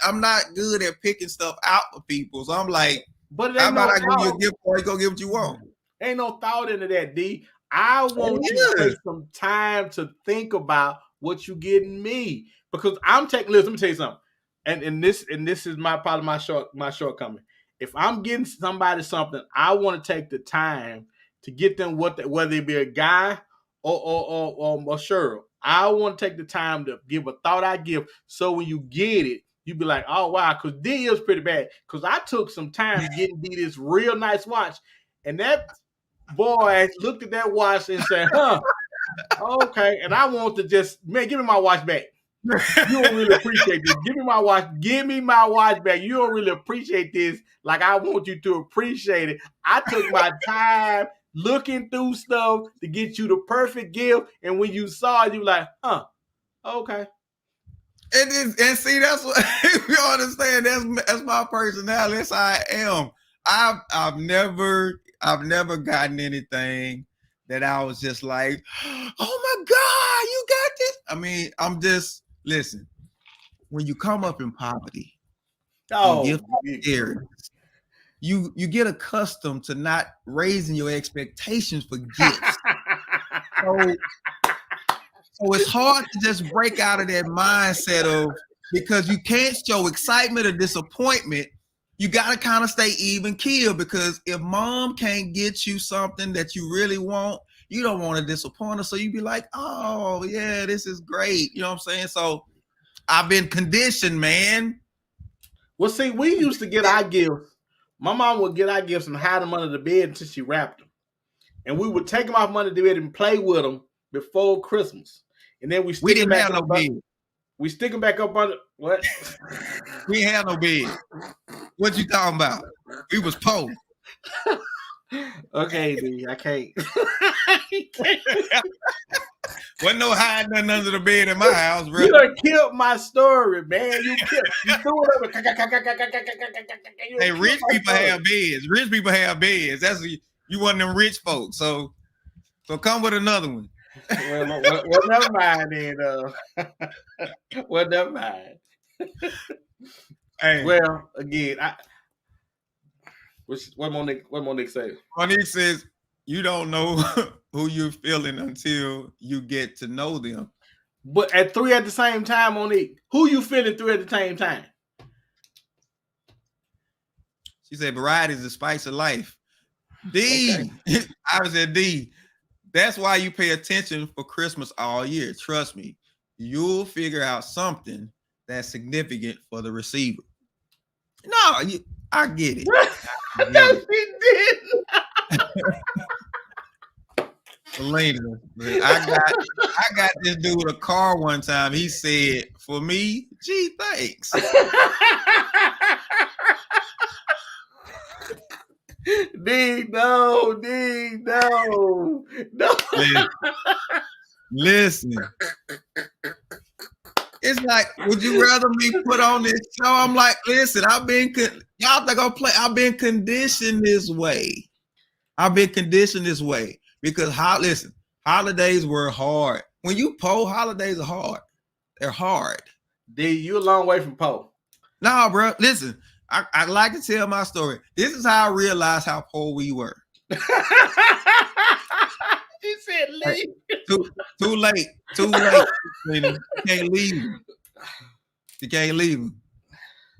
I'm not good at picking stuff out for people. So I'm like, But it how ain't about no I give you a thought. gift card, you go get what you want? Ain't no thought into that, D. I want you to take some time to think about what you getting me. Because I'm taking, listen, let me tell you something. And this is my part of my shortcoming. If I'm getting somebody something, I want to take the time to get them whether it be a guy or a girl. I want to take the time to give a thought I give. So when you get it, you be like, oh wow, because D is pretty bad. Because I took some time getting D this real nice watch, and that boy looked at that watch and said, huh, okay. And I want to just, man, give me my watch back. You don't really appreciate this. Give me my watch. Give me my watch back. You don't really appreciate this like I want you to appreciate it. I took my time looking through stuff to get you the perfect gift. And when you saw it, you were like, huh, okay. And see, that's what you understand. That's my personality. That's how I am. I've never gotten anything that I was just like, oh my God, you got this. I mean, I'm just, listen, when you come up in poverty, you get accustomed to not raising your expectations for gifts. So it's hard to just break out of that mindset of, because you can't show excitement or disappointment. You got to kind of stay even keel, because if mom can't get you something that you really want, you don't want to disappoint her. So you be like, oh yeah, this is great. You know what I'm saying? So I've been conditioned, man. Well, see, we used to get our gifts. My mom would get our gifts and hide them under the bed until she wrapped them. And we would take them off under the bed and play with them before Christmas. And then we didn't have no bed. We stick them back up under what? We ain't have no bed. What you talking about? We was poor. Okay, D, I can't. Wasn't no hiding nothing under the bed in my house, bro. You done killed my story, man. You threw it over. Hey, rich people have beds. Rich people have beds. That's you one of them rich folks. So come with another one. Well, never mind then. Well, never mind. Hey. Well, again, what Monique say? Monique says you don't know who you're feeling until you get to know them. But at 3 at the same time, Monique, who you feeling 3 at the same time? She said variety is the spice of life. D, okay. I said D. That's why you pay attention for Christmas all year. Trust me, you'll figure out something that's significant for the receiver. No, I get it. No, she didn't. Selena, I got this dude a car one time. He said, "For me, gee, thanks." D, no. Listen. It's like, would you rather me put on this show? I'm like, listen, y'all think I'll play. I've been conditioned this way. Because holidays were hard. When you poor, holidays are hard. They're hard. D, you a long way from poor. No, bro. Listen, I like to tell my story. This is how I realized how poor we were. She said, leave. Too late. You can't leave him. You can't leave him.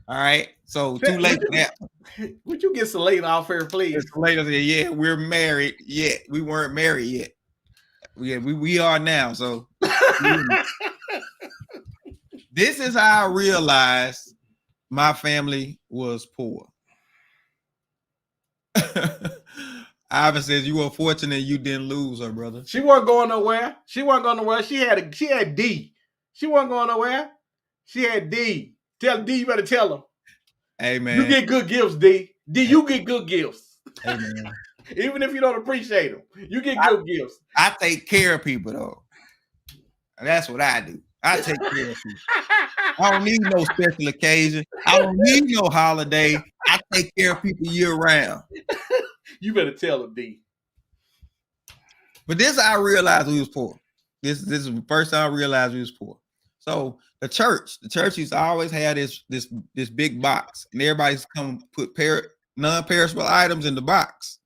All right. So too late for that. Would you get Selena off here, please? Selena said, yeah, we're married yet. We weren't married yet. We are now. So this is how I realized my family was poor. Ivan says you were fortunate you didn't lose her, brother. She wasn't going nowhere. She had D. She wasn't going nowhere. She had D. Tell D, you better tell her. Hey man. You get good gifts, D. D, you get good gifts. Hey man. Even if you don't appreciate them, you get good gifts. I take care of people though. That's what I do. I take care of people. I don't need no special occasion. I don't need no holiday. I take care of people year round. You better tell her, D. But this I realized we was poor. This is the first time I realized we was poor. So the church used to always have this big box, and everybody's come put non-perishable items in the box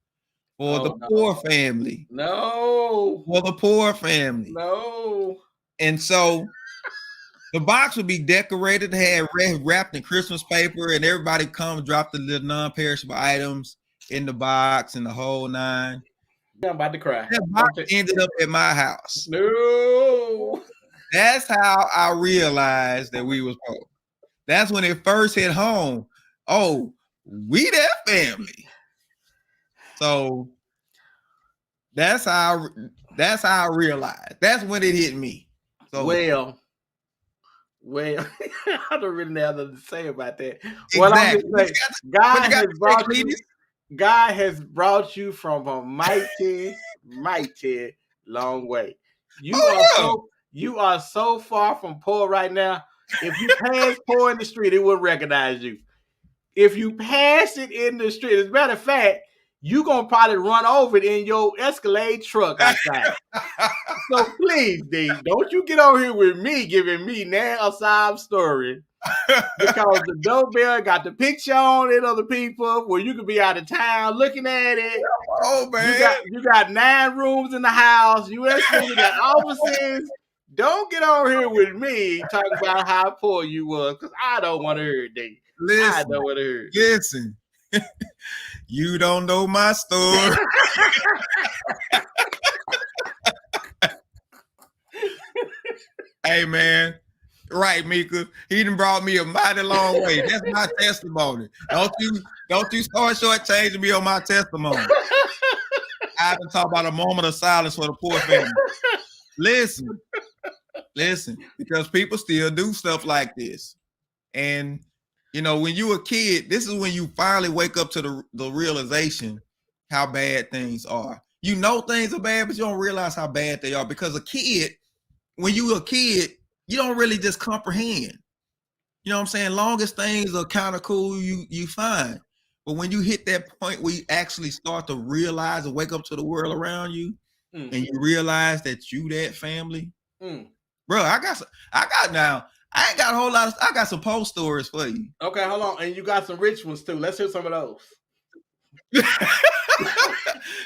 for the poor family. No. For the poor family. No. And so the box would be decorated, had wrapped in Christmas paper, and everybody come drop the little non-perishable items in the box and the whole nine. I'm about to cry. That box ended up at my house. No. That's how I realized that we was poor. That's when it first hit home. Oh, we that family. So that's how I realized. That's when it hit me. So well, I don't really have nothing to say about that. Exactly. Well, I'm just saying, God has brought you from a mighty, mighty long way. You are so far from poor right now. If you pass poor in the street, it wouldn't recognize you. If you pass it in the street, as a matter of fact, you're going to probably run over it in your Escalade truck outside. So please, D, don't you get on here with me giving me now a sob story. Because the doorbell got the picture on it of the people where you could be out of town looking at it. Oh, man. You got 9 rooms in the house. You got offices. Don't get on here with me talking about how poor you was, because I don't want to hear it, D. I don't want to hear it. Listen. You don't know my story. Hey, man. Right, Mika. He done brought me a mighty long way. That's my testimony. Don't you start shortchanging me on my testimony. I've been talking about a moment of silence for the poor family. Listen, because people still do stuff like this. And when you a kid, this is when you finally wake up to the realization how bad things are. You know things are bad, but you don't realize how bad they are, because when you a kid, you don't really just comprehend. You know what I'm saying? Longest things are kind of cool, you find. But when you hit that point where you actually start to realize and wake up to the world around you, and you realize that you that family, bro, I got I ain't got a whole lot of. I got some post stories for you. Okay, hold on, and you got some rich ones too. Let's hear some of those.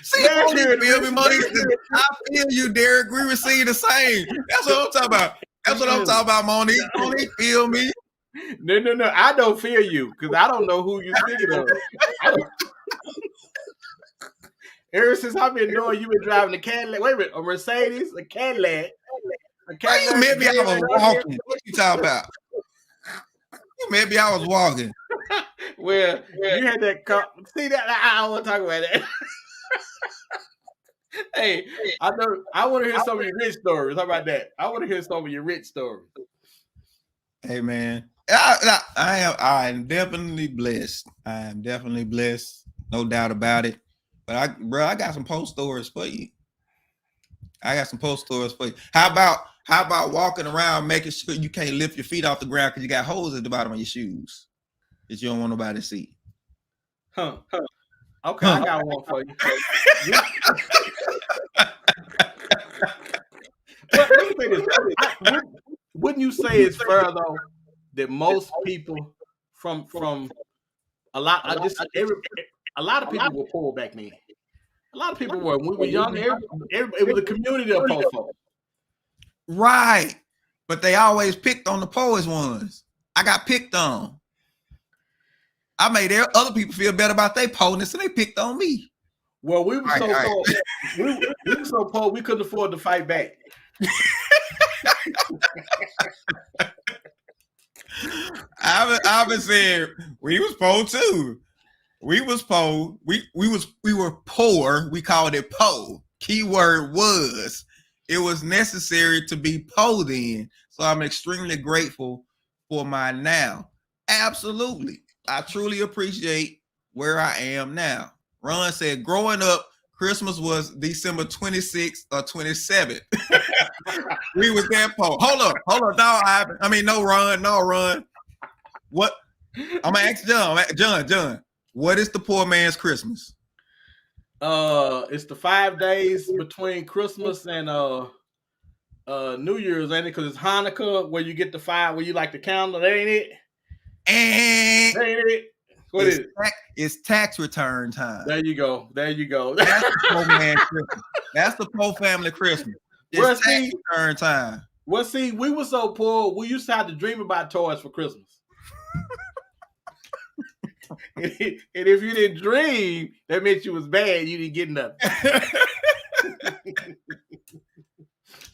See, feel me, Monique? I feel you, Derek. We receive the same. That's what I'm talking about. That's what I'm talking about, Monique. Monique, feel me? No. I don't feel you because I don't know who you're thinking of. Ever since I've been knowing you've been driving a Cadillac, wait a minute, a Mercedes, a Cadillac. You met me, I was walking. What you talking about? You met me, I was walking. Well, you had that car. See that? I don't want to talk about that. Hey, I know. I want to hear some of your rich stories. How about that? I want to hear some of your rich stories. Hey, man, I am definitely blessed. I am definitely blessed, no doubt about it. But I got some post stories for you. How about walking around making sure you can't lift your feet off the ground because you got holes at the bottom of your shoes that you don't want nobody to see? Huh. Okay, I got one for you. Let me say this. Wouldn't you say it's fair though that most people from a lot of people were poor back then. A lot of people were. When we were young, it was a community of poor folk. Right. But they always picked on the poorest ones. I got picked on. I made other people feel better about their poorness, and they picked on me. Well, we were so poor. We were so poor we couldn't afford to fight back. I've been saying we was poor too. We was poor. We were poor. We called it poor. Keyword was. It was necessary to be poor then. So I'm extremely grateful for my now. Absolutely. I truly appreciate where I am now. Ron said, growing up, Christmas was December 26th or 27th. We was that poor. Hold on. No, Ron. What? I'm going to ask John. John, what is the poor man's Christmas? It's the 5 days between Christmas and New Year's, ain't it? Because it's Hanukkah where you get the 5, where you like the candle. That ain't it? And That ain't it? What is it? it's tax return time. There you go. There you go. That's the poor man Christmas. That's the poor family Christmas. It's Well, tax see- return time. Well, see, we were so poor, we used to have to dream about toys for Christmas. And if you didn't dream, that meant you was bad. You didn't get nothing. At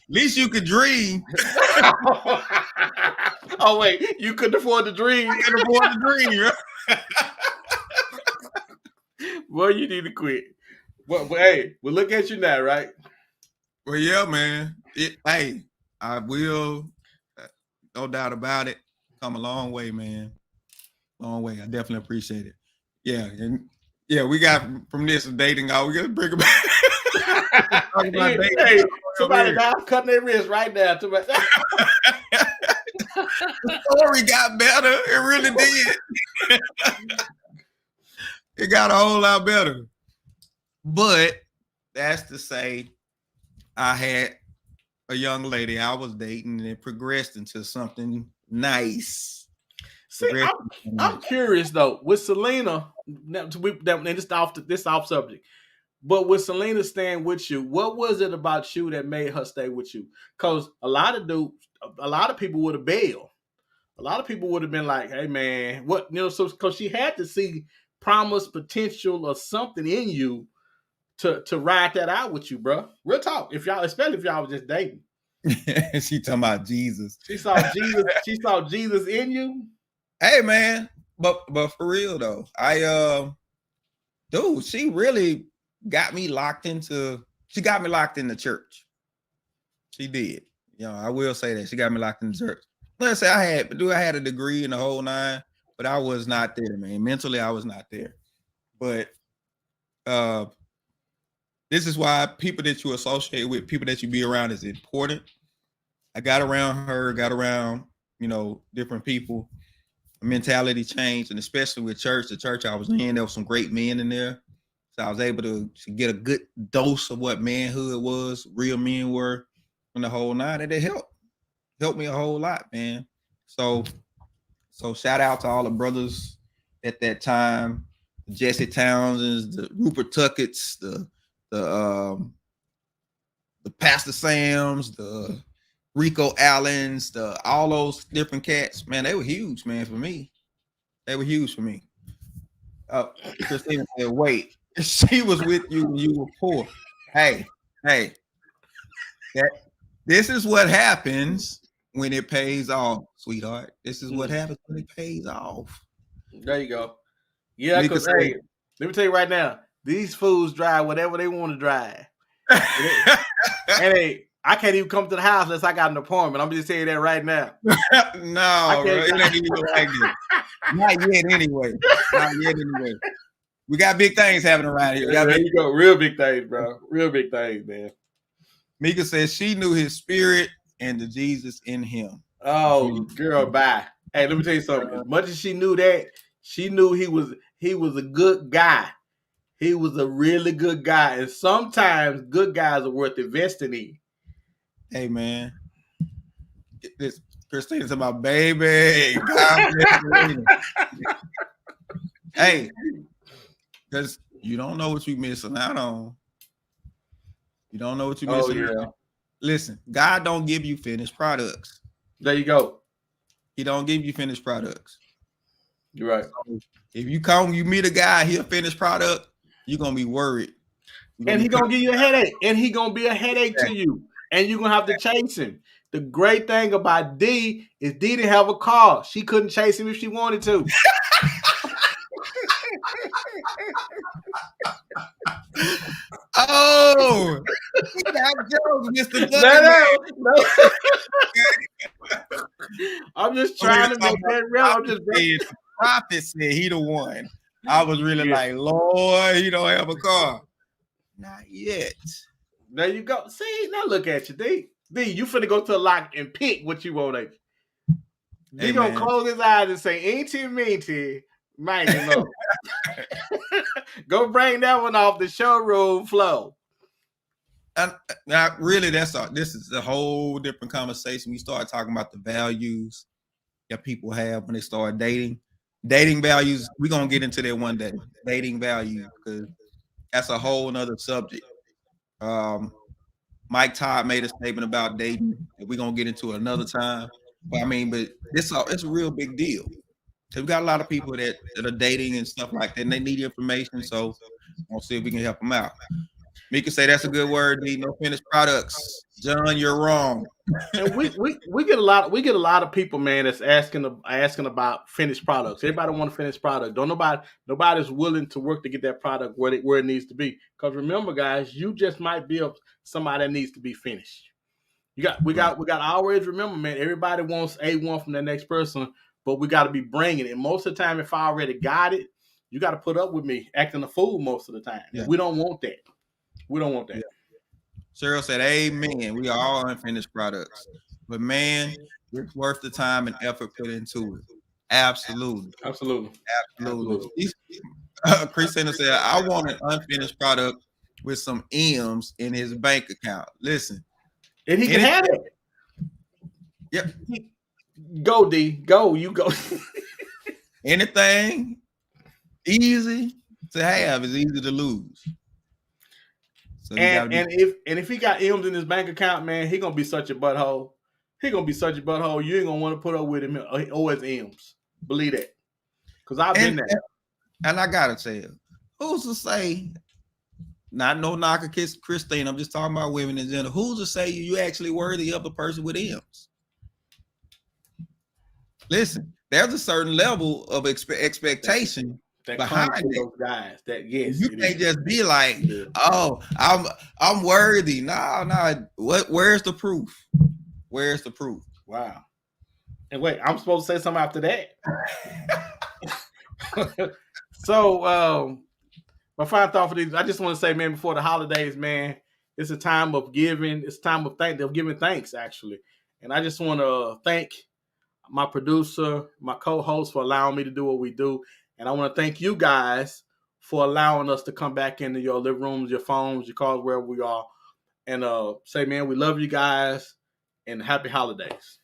least you could dream. Oh wait, you couldn't afford to dream. You could afford to dream. Well, you need to quit. But hey, we'll look at you now, right? Well, yeah, man. Hey, I will. No doubt about it. Come a long way, man. Long way. I definitely appreciate it. Yeah, and yeah, we got from this dating out. We gotta bring it back. Talk about dating. Hey, somebody now cutting their wrist right now. The story got better. It really did. It got a whole lot better. But that's to say, I had a young lady I was dating, and it progressed into something nice. See, I'm curious though with Selena. And this off subject, but with Selena staying with you, what was it about you that made her stay with you? Because a lot of people would have bailed. A lot of people would have been like, "Hey, man, what?" So because she had to see promise, potential, or something in you to ride that out with you, bro. Real talk. Especially if y'all was just dating. She talking about Jesus. She saw Jesus. She saw Jesus in you. Hey, man, but for real though, dude, she really got me locked into. She got me locked in the church. She did. I will say that she got me locked in the church. Let's say I had a degree in the whole 9, but I was not there, man. Mentally, I was not there. But this is why people that you associate with, people that you be around, is important. I got around her, different people. Mentality changed, and especially with church, the church I was in, there was some great men in there. So I was able to get a good dose of what manhood was, real men were, and the whole 9. And it helped me a whole lot, man. So shout out to all the brothers at that time, Jesse Townsends, the Rupert Tuckett's, the Pastor Sams, the Rico Allens, all those different cats, man, they were huge, man, for me. They were huge for me. Christina said, wait, she was with you when you were poor. Hey, this is what happens when it pays off, sweetheart. This is what happens when it pays off. There you go. Yeah, because hey, let me tell you right now, these fools drive whatever they want to drive. And hey, I can't even come to the house unless I got an appointment. I'm just saying that right now. No, bro, it ain't even like this. Not yet, anyway. We got big things happening around here. There you go. Real big things, bro. Real big things, man. Mika says she knew his spirit and the Jesus in him. Oh, girl, bye. Hey, let me tell you something. As much as she knew that, she knew he was a good guy. He was a really good guy. And sometimes good guys are worth investing in. Hey, man. This Christina's about baby. God bless you. Hey, because you don't know what you're missing out on. You don't know what you're missing out on. Listen, God don't give you finished products. There you go. He don't give you finished products. You're right. So if you meet a guy, he a finished product, you're going to be worried. And he's going to give you a headache. And he's going to be a headache to you. And you're going to have to chase him. The great thing about D is D didn't have a car. She couldn't chase him if she wanted to. Oh, that joke, Mr. No. I'm just trying to make that real. I'm just prophet said he the one. I was really like, Lord, he don't have a car. Not yet. There you go. See, now look at you, D. D, you finna go to a lock and pick what you want. D gonna close his eyes and say, "Ain't you mean to?" Might know. Go bring that one off the showroom floor. And now, really, this is a whole different conversation. We start talking about the values that people have when they start dating. Dating values, we're gonna get into that one day. Dating values, because that's a whole nother subject. Mike Todd made a statement about dating that we're gonna get into another time. But it's a real big deal. So we got a lot of people that are dating and stuff like that, and they need information. So we'll see if we can help them out. Mika say that's a good word. Need no finished products. John, you're wrong. And we get a lot of people, man, that's asking about finished products. Everybody want a finished product. Nobody's willing to work to get that product where it needs to be. Because remember, guys, you just might be somebody that needs to be finished. We got always remember, man. Everybody wants A1 from the next person, but we got to be bringing it. Most of the time, if I already got it, you got to put up with me acting a fool most of the time. Yeah. We don't want that. We don't want that. Yeah. Cheryl said, amen. We are all unfinished products. But man, it's worth the time and effort put into it. Absolutely. Christina said, I want an unfinished product with some M's in his bank account. Listen. And he can have it. Yep. Go, D. Go. You go. Anything easy to have is easy to lose. So if he got M's in his bank account, man, he gonna be such a butthole. You ain't gonna want to put up with him or his M's. Believe that, because I've been there. And I gotta tell you, who's to say? Not no knock against Christine. I'm just talking about women in general. Who's to say you actually worthy of a person with M's? Listen, there's a certain level of expectation that behind those guys. That yes, you can't just be like, oh, I'm worthy. No. Where's the proof? Where's the proof? Wow. And wait, I'm supposed to say something after that. So, my final thought for these, I just want to say, man, before the holidays, man, it's a time of giving. It's a time of giving thanks, actually. And I just want to thank my producer, my co-host, for allowing me to do what we do. And I want to thank you guys for allowing us to come back into your living rooms, your phones, your cars, wherever we are, and say, man, we love you guys and happy holidays.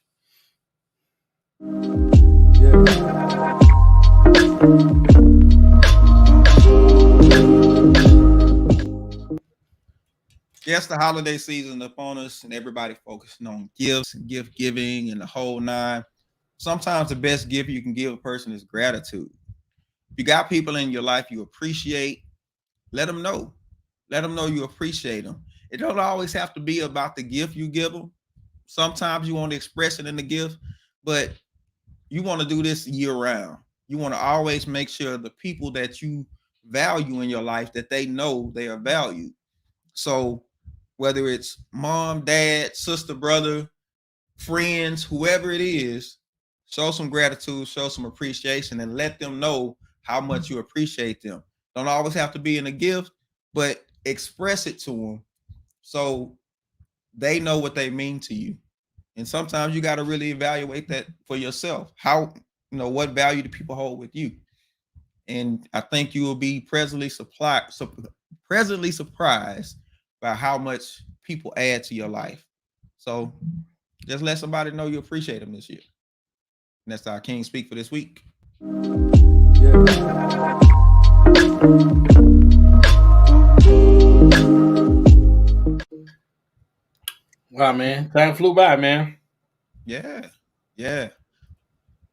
Yes, the holiday season upon us, and everybody focusing on gifts and gift giving and the whole nine. Sometimes the best gift you can give a person is gratitude. If you got people in your life you appreciate, let them know. Let them know you appreciate them. It don't always have to be about the gift you give them. Sometimes you want to express it in the gift, but you want to do this year round. You want to always make sure the people that you value in your life, that they know they are valued. So whether it's mom, dad, sister, brother, friends, whoever it is, show some gratitude, show some appreciation, and let them know how much you appreciate them. Don't always have to be in a gift, but express it to them so they know what they mean to you. And sometimes you got to really evaluate that for yourself. How, what value do people hold with you? And I think you will be pleasantly surprised by how much people add to your life. So just let somebody know you appreciate them this year. And that's our King Speak for this week. Wow, man. Time flew by, man. Yeah.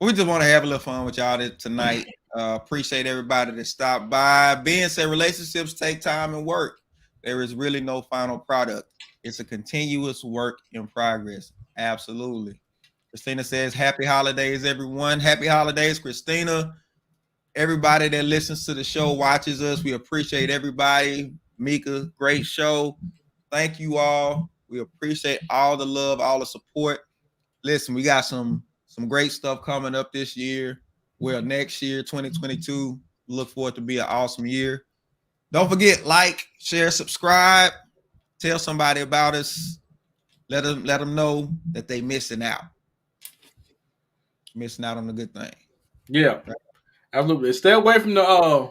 We just want to have a little fun with y'all tonight. Appreciate everybody that stopped by. Ben said relationships take time and work. There is really no final product. It's a continuous work in progress. Absolutely. Christina says, happy holidays, everyone. Happy holidays, Christina. Everybody that listens to the show, watches us. We appreciate everybody. Mika, great show. Thank you all. We appreciate all the love, all the support. Listen, we got some great stuff coming up this year. Well, next year, 2022, look forward to be an awesome year. Don't forget, like, share, subscribe, tell somebody about us. Let them know that they missing out on a good thing. Yeah. Absolutely. Stay away from the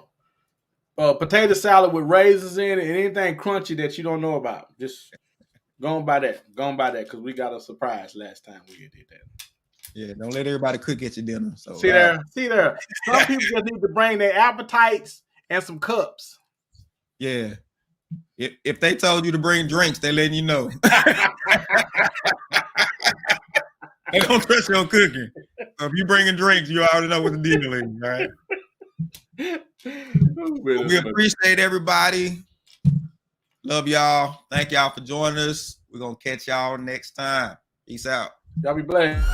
potato salad with raisins in it and anything crunchy that you don't know about. Just go on by that. Go on by that because we got a surprise last time we did that. Yeah, don't let everybody cook at your dinner. So See there. Some people just need to bring their appetites and some cups. Yeah. If they told you to bring drinks, they letting you know. They don't trust your cooking. So if you bringing drinks, you already know what the deal is, right? We appreciate everybody. Love y'all. Thank y'all for joining us. We're gonna catch y'all next time. Peace out. Y'all be blessed.